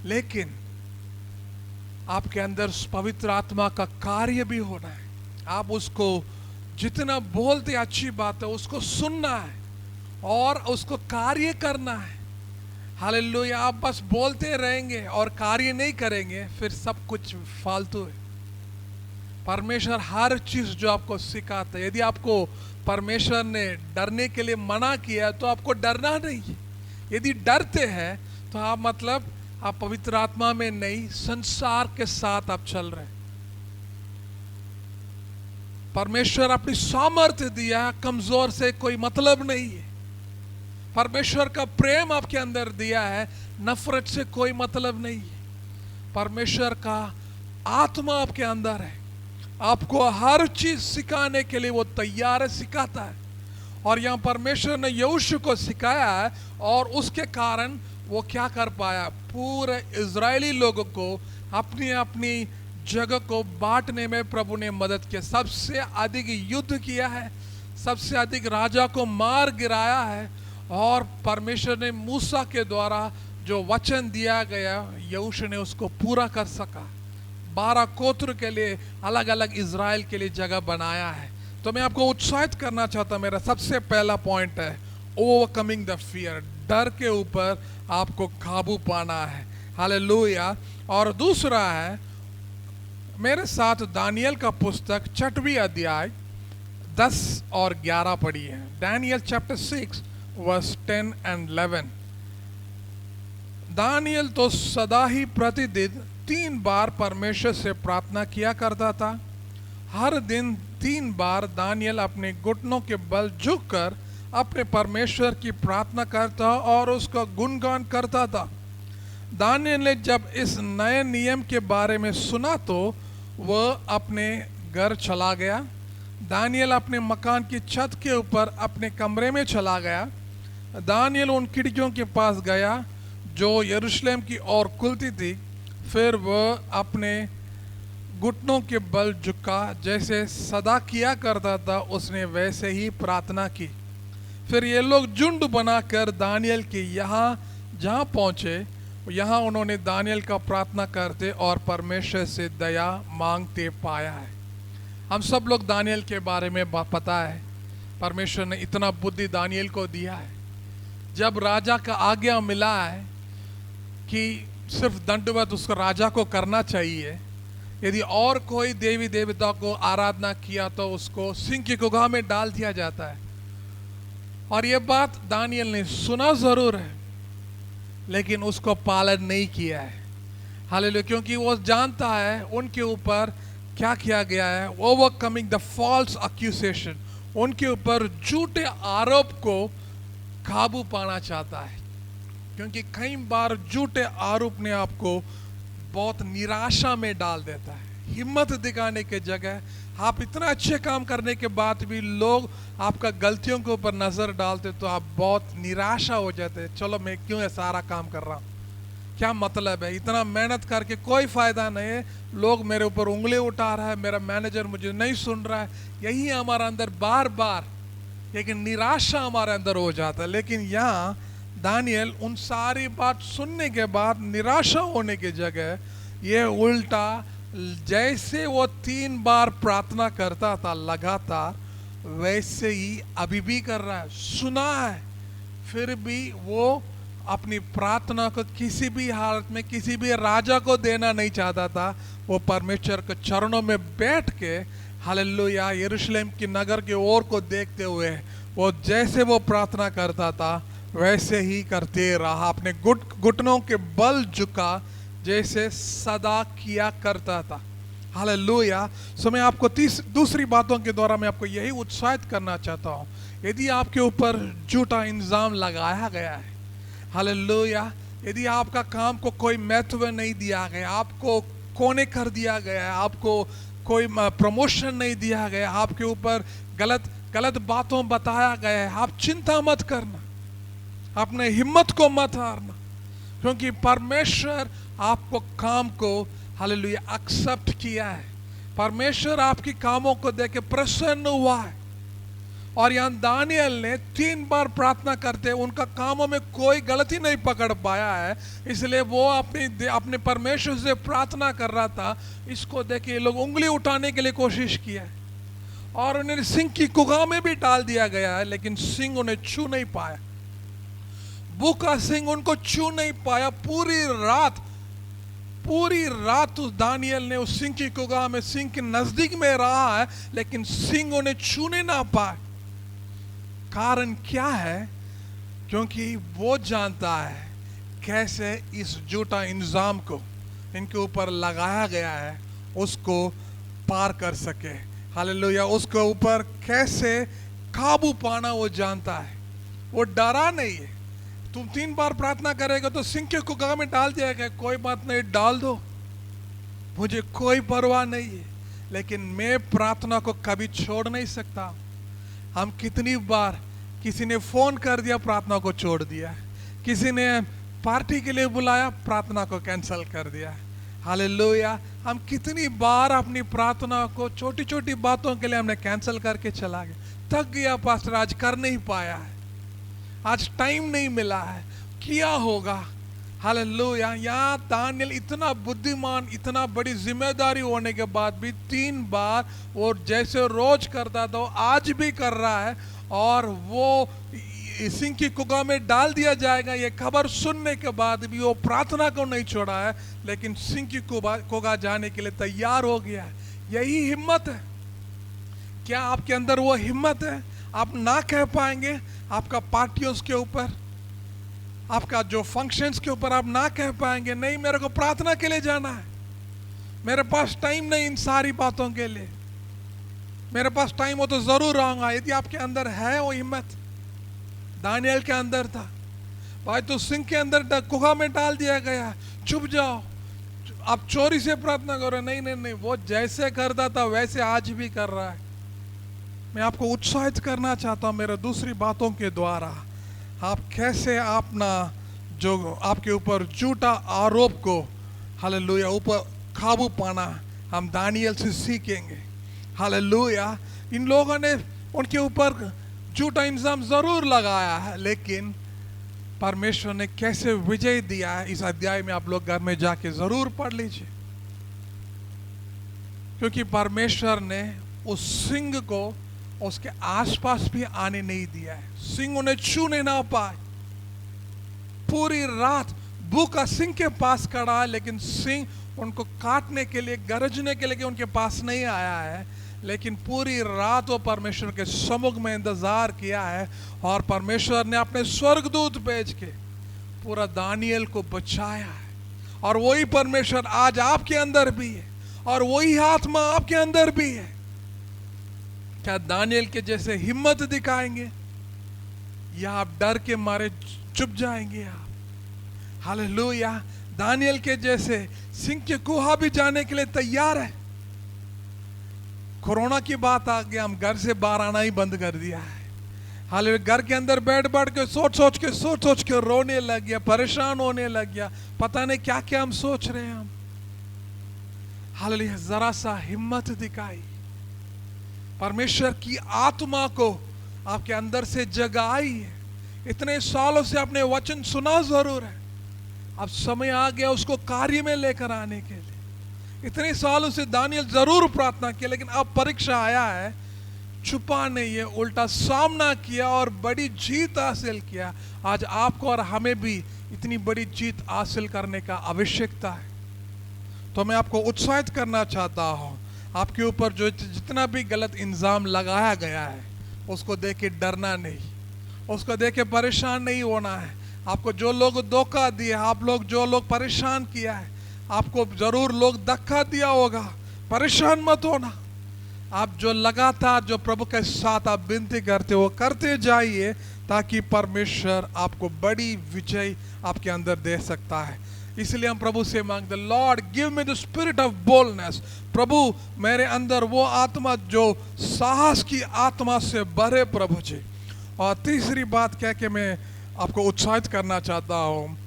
लेकिन आपके अंदर पवित्र आत्मा का कार्य भी होना है। आप उसको जितना बोलते अच्छी बात है, उसको सुनना है और उसको कार्य करना है। हालेलुया। आप बस बोलते रहेंगे और कार्य नहीं करेंगे, फिर सब कुछ फालतू है। परमेश्वर हर चीज जो आपको सिखाता है, यदि आपको परमेश्वर ने डरने के लिए मना किया तो आपको डरना नहीं है। यदि डरते हैं तो आप मतलब आप पवित्र आत्मा में नहीं, संसार के साथ आप चल रहे हैं। परमेश्वर अपनी सामर्थ्य दिया, कमजोर से कोई मतलब नहीं है। परमेश्वर का प्रेम आपके अंदर दिया है, नफरत से कोई मतलब नहीं है। परमेश्वर का आत्मा आपके अंदर है, आपको हर चीज सिखाने के लिए वो तैयार है, सिखाता है। और यहाँ परमेश्वर ने यहोशू को सिखाया है और उसके कारण वो क्या कर पाया? पूरे इजरायली लोगों को अपनी अपनी जगह को बांटने में प्रभु ने मदद किया। सबसे अधिक युद्ध किया है, सबसे अधिक राजा को मार गिराया है, और परमेश्वर ने मूसा के द्वारा जो वचन दिया गया, यहोशू ने उसको पूरा कर सका। 12 गोत्र के लिए अलग अलग इजराइल के लिए जगह बनाया है। तो मैं आपको उत्साहित करना चाहता हूं। मेरा सबसे पहला पॉइंट है ओवरकमिंग द फियर। डर के ऊपर आपको काबू पाना है। हालेलुया। और दूसरा है, मेरे साथ दानियल का पुस्तक 6वां अध्याय 10 और 11 पढ़ी है। Daniel chapter 6 verse 10 and 11। Daniel तो सदा ही प्रतिदिन 3 बार परमेश्वर से प्रार्थना किया करता था। हर दिन 3 बार दानियल अपने घुटनों के बल झुककर अपने परमेश्वर की प्रार्थना करता और उसका गुणगान करता था। दानियल ने जब इस नए नियम के बारे में सुना तो वह अपने घर चला गया। दानियल अपने मकान की छत के ऊपर अपने कमरे में चला गया। दानियल उन खिड़कियों के पास गया जो यरूशलेम की ओर खुलती थी। फिर वह अपने घुटनों के बल झुका, जैसे सदा किया करता था उसने वैसे ही प्रार्थना की। फिर ये लोग झुंड बनाकर दानियल के यहाँ जहाँ पहुँचे, यहाँ उन्होंने दानियल का प्रार्थना करते और परमेश्वर से दया मांगते पाया है। हम सब लोग दानियल के बारे में पता है, परमेश्वर ने इतना बुद्धि दानियल को दिया है। जब राजा का आज्ञा मिला है कि सिर्फ दंडवत उसको राजा को करना चाहिए, यदि और कोई देवी देवता को आराधना किया तो उसको सिंह की गुहा में डाल दिया जाता है। और ये बात दानियल ने सुना जरूर है, लेकिन उसको पालन नहीं किया है। हालेलुया। क्योंकि वो जानता है उनके ऊपर क्या किया गया है। ओवरकमिंग द फॉल्स एक्यूजेशन, उनके ऊपर झूठे आरोप को काबू पाना चाहता है। क्योंकि कई बार झूठे आरोप ने आपको बहुत निराशा में डाल देता है। हिम्मत दिखाने के जगह आप इतना अच्छे काम करने के बाद भी लोग आपका गलतियों के ऊपर नजर डालते तो आप बहुत निराशा हो जाते। चलो मैं क्यों ये सारा काम कर रहा हूँ, क्या मतलब है, इतना मेहनत करके कोई फायदा नहीं है, लोग मेरे ऊपर उंगली उठा रहा है, मेरा मैनेजर मुझे नहीं सुन रहा है। यही हमारा अंदर बार बार एक निराशा हमारे अंदर हो जाता है। लेकिन यहाँ दानियल उन सारी बात सुनने के बाद निराशा होने की जगह ये उल्टा, जैसे वो 3 बार प्रार्थना करता था लगातार, वैसे ही अभी भी कर रहा है। सुना है, फिर भी वो अपनी प्रार्थना को किसी भी हालत में किसी भी राजा को देना नहीं चाहता था। वो परमेश्वर के चरणों में बैठ के हालेलुया यरूशलेम की नगर की ओर को देखते हुए वो जैसे वो प्रार्थना करता था वैसे ही करते रहा। अपने घुटनों के बल झुका जैसे सदा किया करता था। हालेलुया। सो मैं आपको दूसरी बातों के द्वारा मैं आपको यही उत्साहित करना चाहता हूँ, यदि आपके ऊपर झूठा इंजाम लगाया गया है, हालेलुया, यदि आपका काम को कोई महत्व नहीं दिया गया, आपको कोने कर दिया गया है, आपको कोई प्रमोशन नहीं दिया गया, आपके ऊपर गलत गलत बातों बताया गया है, आप चिंता मत करना, अपने हिम्मत को मत हारना, क्योंकि परमेश्वर आपको काम को हालेलुया एक्सेप्ट किया है। परमेश्वर आपकी कामों को देख के प्रसन्न हुआ है। और यहाँ दानियल ने 3 बार प्रार्थना करते उनका कामों में कोई गलती नहीं पकड़ पाया है, इसलिए वो अपने परमेश्वर से प्रार्थना कर रहा था। इसको देख के लोग उंगली उठाने के लिए कोशिश किया है और उन्हें सिंह की गुहा में भी डाल दिया गया है, लेकिन सिंह उन्हें छू नहीं पाया। भूखा सिंह उनको छू नहीं पाया। पूरी रात उस दानियल ने उस सिंह की गुहा में, सिंह के नजदीक में रहा है, लेकिन सिंह उन्हें छूने ना पाए। कारण क्या है? क्योंकि वो जानता है कैसे इस झूठा इंजाम को इनके ऊपर लगाया गया है उसको पार कर सके। हालेलुया। उसके ऊपर कैसे काबू पाना वो जानता है। वो डरा नहीं है। तुम 3 बार प्रार्थना करेगा तो सिंह के गुहा में डाल दिया गया, कोई बात नहीं, डाल दो, मुझे कोई परवाह नहीं है, लेकिन मैं प्रार्थना को कभी छोड़ नहीं सकता। हम कितनी बार किसी ने फोन कर दिया, प्रार्थना को छोड़ दिया, किसी ने पार्टी के लिए बुलाया, प्रार्थना को कैंसिल कर दिया। हालेलुया। हम कितनी बार अपनी प्रार्थना को छोटी छोटी बातों के लिए हमने कैंसिल करके चला गया। थक गया पास्टर, आज कर नहीं पाया है, आज टाइम नहीं मिला है, किया होगा। हालेलुया। यहाँ दानियल इतना बुद्धिमान, इतना बड़ी जिम्मेदारी होने के बाद भी 3 बार वो जैसे रोज करता था आज भी कर रहा है, और वो सिंह की गुहा में डाल दिया जाएगा ये खबर सुनने के बाद भी वो प्रार्थना को नहीं छोड़ा है, लेकिन सिंह की गुहा जाने के लिए तैयार हो गया है। यही हिम्मत है। क्या आपके अंदर वो हिम्मत है? आप ना कह पाएंगे आपका पार्टियों के ऊपर, आपका जो फंक्शंस के ऊपर आप ना कह पाएंगे, नहीं मेरे को प्रार्थना के लिए जाना है, मेरे पास टाइम नहीं इन सारी बातों के लिए, मेरे पास टाइम हो तो जरूर आऊंगा। यदि आपके अंदर है वो हिम्मत, दानियल के अंदर था। भाई तो सिंह के अंदर गुहा में डाल दिया गया, चुप जाओ, आप चोरी से प्रार्थना करो, नहीं नहीं नहीं, वो जैसे करता था वैसे आज भी कर रहा है। मैं आपको उत्साहित करना चाहता हूं मेरे दूसरी बातों के द्वारा, आप कैसे अपना जो आपके ऊपर झूठा आरोप को हालेलुया ऊपर काबू पाना हम दानियल से सीखेंगे। हालेलुया। इन लोगों ने उनके ऊपर झूठा इंजाम जरूर लगाया है, लेकिन परमेश्वर ने कैसे विजय दिया है इस अध्याय में आप लोग घर में जाके जरूर पढ़ लीजिए, क्योंकि परमेश्वर ने उस सिंह को उसके आसपास भी आने नहीं दिया है। सिंह उन्हें छूने ना पाए। पूरी रात भूखा सिंह के पास खड़ा है, लेकिन सिंह उनको काटने के लिए, गरजने के लिए उनके पास नहीं आया है, लेकिन पूरी रात वो परमेश्वर के सम्मुख में इंतजार किया है, और परमेश्वर ने अपने स्वर्गदूत भेज के पूरा दानियल को बचाया है। और वही परमेश्वर आज आपके अंदर भी है, और वही आत्मा आपके अंदर भी है। क्या दानियल के जैसे हिम्मत दिखाएंगे, या आप डर के मारे चुप जाएंगे? आप हालेलुया। दानियल के जैसे सिंह के गुहा भी जाने के लिए तैयार है। कोरोना की बात आ गई, हम घर से बाहर आना ही बंद कर दिया है। हालेलुया। घर के अंदर बैठ के सोच सोच के रोने लग गया, परेशान होने लग गया, पता नहीं क्या क्या हम सोच रहे हैं हम। हालेलुया। जरा सा हिम्मत दिखाई, परमेश्वर की आत्मा को आपके अंदर से जगाई है। इतने सालों से आपने वचन सुना जरूर है, अब समय आ गया उसको कार्य में लेकर आने के लिए। इतने सालों से दानियल जरूर प्रार्थना किया, लेकिन अब परीक्षा आया है, छुपा नहीं है, उल्टा सामना किया और बड़ी जीत हासिल किया। आज आपको और हमें भी इतनी बड़ी जीत हासिल करने का आवश्यकता है। तो मैं आपको उत्साहित करना चाहता हूं, आपके ऊपर जो जितना भी गलत इंजाम लगाया गया है उसको देख के डरना नहीं, उसको देख के परेशान नहीं होना है। आपको जो लोग धोखा दिया, आप लोग जो लोग परेशान किया है, आपको जरूर लोग धक्का दिया होगा, परेशान मत होना। आप जो लगातार जो प्रभु के साथ आप विनती करते हो करते जाइए, ताकि परमेश्वर आपको बड़ी विजय आपके अंदर दे सकता है। इसलिए हम प्रभु से मांगते, Lord give me the spirit of boldness. प्रभु मेरे अंदर वो आत्मा जो साहस की आत्मा से भरे प्रभु जी। और तीसरी बात क्या कि मैं आपको उत्साहित करना चाहता हूँ,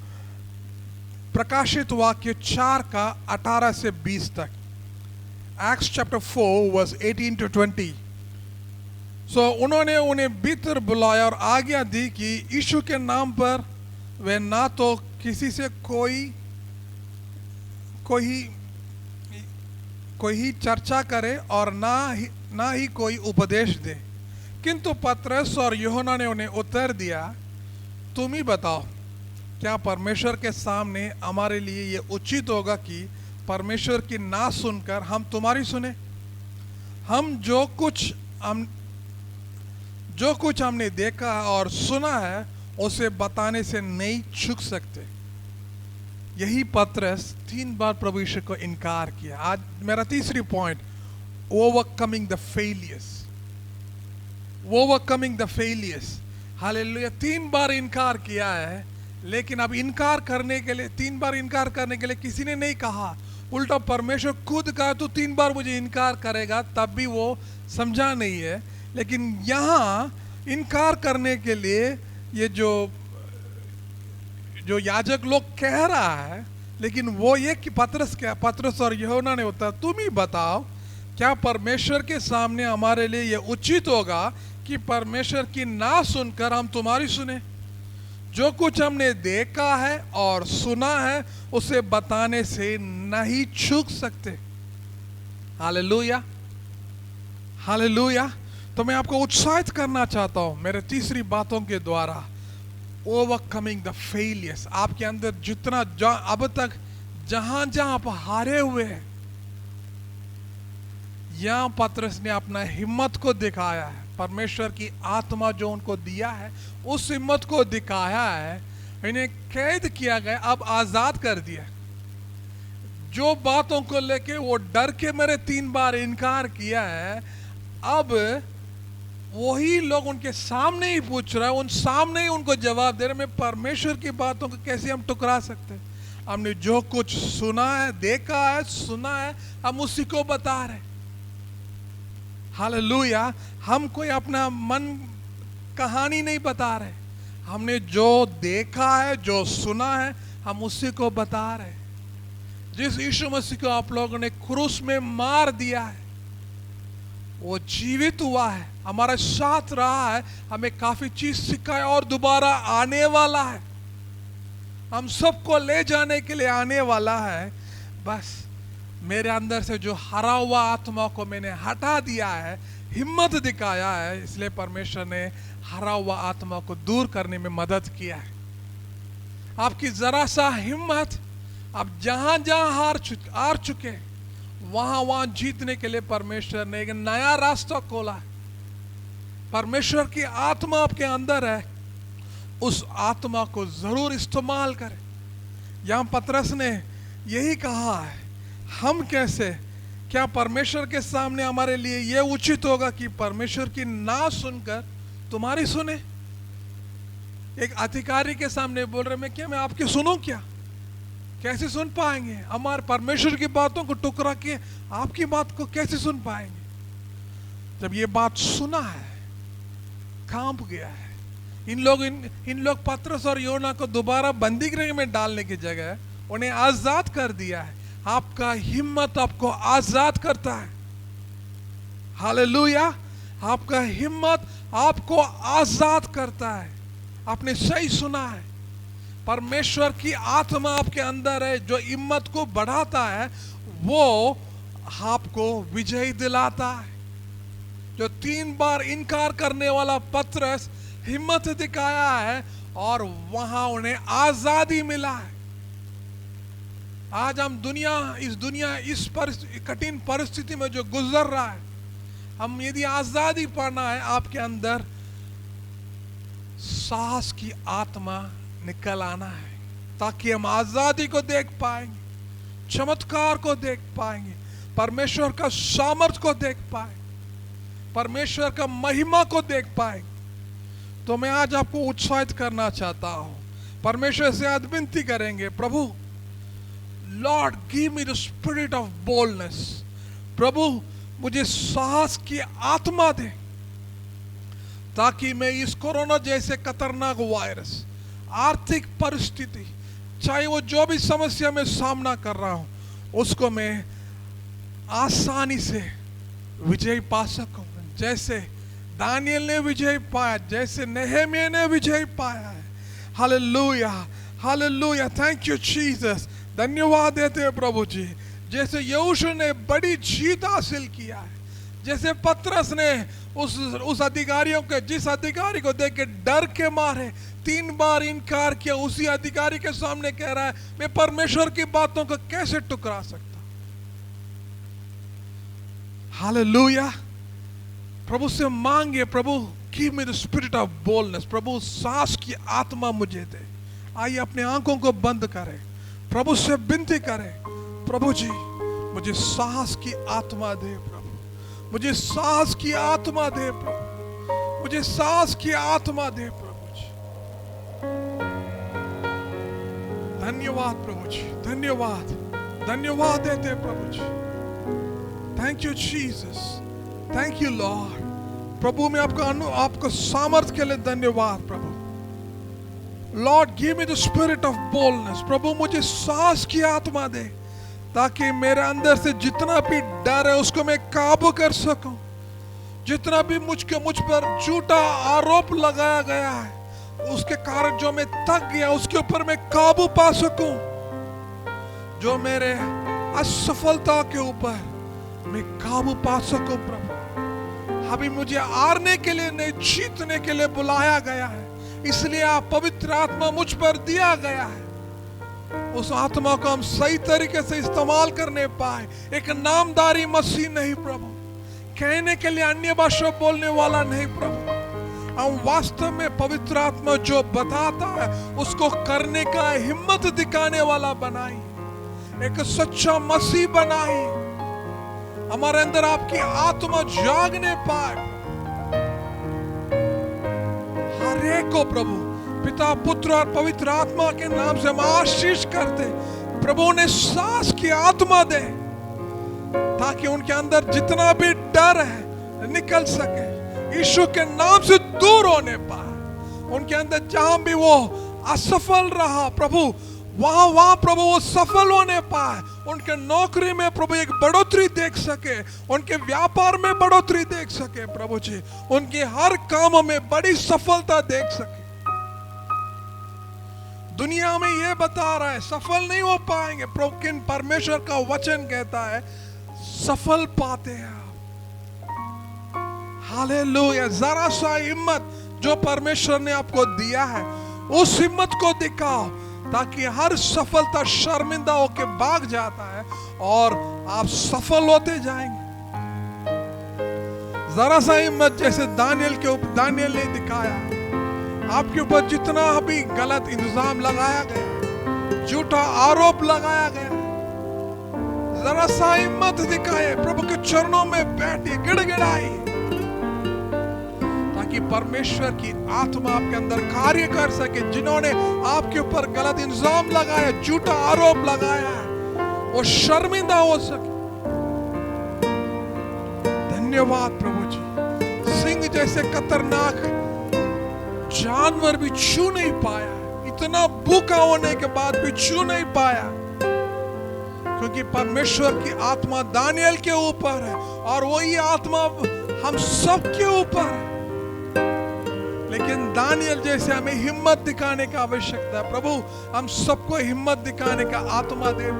प्रकाशित वाक्य 4 का 18 से 20 तक, Acts chapter 4 verse 18 to 20। सो उन्होंने उन्हें भीतर बुलाया और आज्ञा दी कि यीशु के नाम पर वे ना तो किसी से कोई चर्चा करे और ना ही कोई उपदेश दे। किंतु पतरस और यूहन्ना ने उन्हें उत्तर दिया, तुम ही बताओ, क्या परमेश्वर के सामने हमारे लिए ये उचित होगा कि परमेश्वर की ना सुनकर हम तुम्हारी सुने? हम जो कुछ हमने देखा और सुना है उसे बताने से नहीं चूक सकते। यही पतरस 3 बार प्रभु यीशु को इनकार किया। आज मेरा तीसरी point, overcoming the failures. Overcoming the failures, hallelujah. 3 बार इनकार किया है, लेकिन अब इनकार करने के लिए 3 बार इनकार करने के लिए किसी ने नहीं कहा, उल्टा परमेश्वर खुद कहा तू 3 बार मुझे इनकार करेगा, तब भी वो समझा नहीं है। लेकिन यहाँ इनकार करने के लिए ये जो याजक लोग कह रहा है, लेकिन वो ये कि पतरस और यूहन्ना ने उत्तर, तुम ही बताओ, क्या परमेश्वर के सामने हमारे लिए ये उचित होगा कि परमेश्वर की ना सुनकर हम तुम्हारी सुने? जो कुछ हमने देखा है और सुना है उसे बताने से नहीं चूक सकते। Hallelujah, hallelujah. तो मैं आपको उत्साहित करना चाहता हूं मेरे तीसरी बातों के द्वारा, ओवरकमिंग द फेलियर्स। आपके अंदर जितना अब तक जहां आप हारे हुए हैं, यहां पतरस ने अपना हिम्मत को दिखाया है। परमेश्वर की आत्मा जो उनको दिया है उस हिम्मत को दिखाया है। इन्हें कैद किया गया, अब आजाद कर दिया। जो बातों को लेके वो डर के मेरे 3 बार इनकार किया है, अब वही लोग उनके सामने ही पूछ रहा है, उन सामने ही उनको जवाब दे रहे, मैं परमेश्वर की बातों को कैसे हम टुकरा सकते हैं? हमने जो कुछ सुना है, देखा है, सुना है, हम उसी को बता रहे। हालेलुया। हम कोई अपना मन कहानी नहीं बता रहे, हमने जो देखा है, जो सुना है, हम उसी को बता रहे। जिस यीशु मसीह को आप लोगों ने क्रूस में मार दिया है, वो जीवित हुआ है, हमारे साथ रहा है, हमें काफी चीज सिखाया और दोबारा आने वाला है, हम सबको ले जाने के लिए आने वाला है। बस मेरे अंदर से जो हरा हुआ आत्मा को मैंने हटा दिया है, हिम्मत दिखाया है, इसलिए परमेश्वर ने हरा हुआ आत्मा को दूर करने में मदद किया है। आपकी जरा सा हिम्मत, आप जहां जहां हार चुके वहां जीतने के लिए परमेश्वर ने एक नया रास्ता खोला है। परमेश्वर की आत्मा आपके अंदर है, उस आत्मा को जरूर इस्तेमाल करें। यहां पतरस ने यही कहा है, हम कैसे, क्या परमेश्वर के सामने हमारे लिए यह उचित होगा कि परमेश्वर की ना सुनकर तुम्हारी सुने? एक अधिकारी के सामने बोल रहे, मैं आपकी सुनूं क्या? कैसे सुन पाएंगे? हमारे परमेश्वर की बातों को टुकरा के आपकी बात को कैसे सुन पाएंगे? जब ये बात सुना है, कांप गया है। इन लोग पतरस और यूहन्ना को दोबारा बंदी गृह में डालने की जगह उन्हें आजाद कर दिया है। आपका हिम्मत आपको आजाद करता है। हालेलुया। आपका हिम्मत आपको आजाद करता है। आपने सही सुना है, परमेश्वर की आत्मा आपके अंदर है जो हिम्मत को बढ़ाता है, वो आपको विजय दिलाता है। जो 3 बार इनकार करने वाला पतरस हिम्मत दिखाया है और वहां उन्हें आजादी मिला है। आज हम इस कठिन परिस्थिति में जो गुजर रहा है, हम यदि आजादी पाना है, आपके अंदर साहस की आत्मा निकल आना है, ताकि हम आजादी को देख पाएंगे, चमत्कार को देख पाएंगे, परमेश्वर का सामर्थ को देख पाए, परमेश्वर का महिमा को देख पाए। तो मैं आज आपको उत्साहित करना चाहता हूं, परमेश्वर से आज विनती करेंगे, प्रभु Lord give me the spirit of boldness, प्रभु मुझे साहस की आत्मा दे, ताकि मैं इस कोरोना जैसे खतरनाक वायरस, आर्थिक परिस्थिति, चाहे वो जो भी समस्या में सामना कर रहा हूं, उसको मैं आसानी से विजय पा सकूं, जैसे दानियल ने विजय पाया, जैसे नेहेमिया ने विजय पाया है। Hallelujah, hallelujah, thank you Jesus. धन्यवाद देते हैं प्रभु जी, जैसे यहोशू ने बड़ी जीत हासिल किया है, जैसे पतरस ने उस अधिकारियों के, जिस अधिकारी को देख के डर के मारे 3 बार इनकार किया, उसी अधिकारी के सामने कह रहा है मैं परमेश्वर की बातों को कैसे टुकरा सकता। हालेलुया, प्रभु से मांगे, प्रभु give me the spirit of boldness, प्रभु साहस की आत्मा मुझे दे। आइए अपने आंखों को बंद करें, प्रभु से विनती करें, प्रभु जी मुझे साहस की आत्मा दे, प्रभु मुझे साहस की आत्मा दे, प्रभु मुझे साहस की आत्मा दे, प्रभु जी। धन्यवाद प्रभु जी, धन्यवाद, धन्यवाद देते प्रभु जी। Thank you Jesus, thank you Lord. प्रभु मैं आपको सामर्थ के लिए धन्यवाद प्रभु। Lord give me the spirit of boldness, प्रभु मुझे साहस की आत्मा दे, ताकि मेरे अंदर से जितना भी डर है उसको मैं काबू कर सकूं। जितना भी मुझ पर झूठा आरोप लगाया गया है, उसके कारण जो मैं थक गया, उसके ऊपर मैं काबू पा सकूं। जो मेरे असफलता के ऊपर मैं काबू पा सकूं प्रभु। अभी मुझे हारने के लिए नहीं, जीतने के लिए बुलाया गया है, इसलिए आप पवित्र आत्मा मुझ पर दिया गया है। उस आत्मा को हम सही तरीके से इस्तेमाल करने पाए। एक नामदारी मसीह नहीं प्रभु, कहने के लिए अन्य भाषा बोलने वाला नहीं प्रभु। हम वास्तव में पवित्र आत्मा जो बताता है उसको करने का हिम्मत दिखाने वाला बनाई, एक सच्चा मसीह बनाई। हमारे अंदर आपकी आत्मा जागने पाए। हर एक को प्रभु पिता, पुत्र और पवित्र आत्मा के नाम से हम आशीष करते। प्रभु ने साहस की आत्मा दे, ताकि उनके अंदर जितना भी डर है निकल सके, यीशु के नाम से दूर होने पाए। उनके अंदर जहां भी वो असफल रहा प्रभु, वहां प्रभु वो सफल होने पाए। उनके नौकरी में प्रभु एक बढ़ोतरी देख सके, उनके व्यापार में बढ़ोतरी देख सके प्रभु जी, उनके हर काम में बड़ी सफलता देख सके। दुनिया में ये बता रहा है सफल नहीं हो पाएंगे, लेकिन परमेश्वर का वचन कहता है सफल पाते हैं आप। हालेलुया। जरा सा हिम्मत जो परमेश्वर ने आपको दिया है, उस हिम्मत को दिखाओ, ताकि हर सफलता शर्मिंदा होके भाग जाता है और आप सफल होते जाएंगे। जरा सा हिम्मत जैसे दानियल ने दिखाया। आपके ऊपर जितना भी गलत इंतजाम लगाया गया, झूठा आरोप लगाया गया, जरा सा हिम्मत दिखाए, प्रभु के चरणों में बैठिए, गिड़गिड़ाइए, ताकि परमेश्वर की आत्मा आपके अंदर कार्य कर सके। जिन्होंने आपके ऊपर गलत इंतजाम लगाया, झूठा आरोप लगाया, वो शर्मिंदा हो सके। धन्यवाद प्रभु जी। सिंह जैसे खतरनाक जानवर भी छू नहीं पाया, इतना भूखा होने के बाद भी छू नहीं पाया, क्योंकि परमेश्वर की आत्मा दानियल के ऊपर है और वही आत्मा हम सब के ऊपर है। लेकिन दानियल जैसे हमें हिम्मत दिखाने का आवश्यकता है। प्रभु हम सबको हिम्मत दिखाने का आत्मा दे।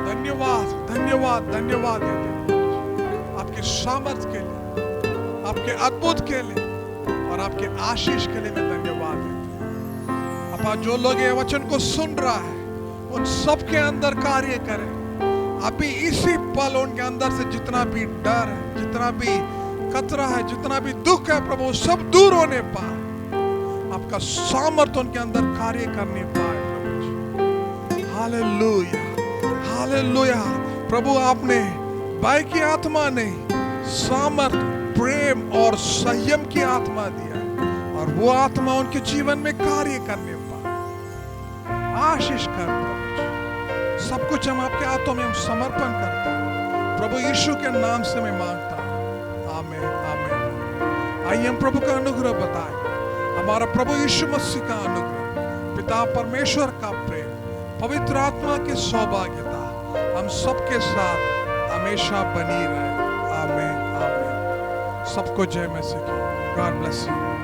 धन्यवाद, धन्यवाद, धन्यवाद देते आपके सामर्थ के लिए, आपके अद्भुत के लिए और आपके आशीष के लिए मैं धन्यवाद देता हूं। अपा जो लोग ये वचन को सुन रहा है, उन सब के अंदर कार्य करें। अभी इसी पल उनके अंदर से जितना भी डर है, जितना भी खतरा है, जितना भी दुख है, प्रभु सब दूर होने पाए। आपका सामर्थ्य उनके अंदर कार्य करने पाए प्रभु जी। Hallelujah, hallelujah. प्रभु आपने भय की आत्मा नहीं, सामर्थ, प्रेम और संयम की आत्मा दिया है, और वो आत्मा उनके जीवन में कार्य करने पाए। आशीष कर प्रभु, सब कुछ हम आपके हाथों में हम समर्पण करते हैं प्रभु यीशु के नाम से मैं मांगता हूं, आमीन आमीन। आइए हम प्रभु का अनुग्रह बताएं। हमारा प्रभु यीशु मसीह का अनुग्रह, पिता परमेश्वर का प्रेम, पवित्र आत्मा की सौभाग्यता हम सबके साथ हमेशा बनी रहे। आमीन आमीन। सबको जय मसीह की। God bless you.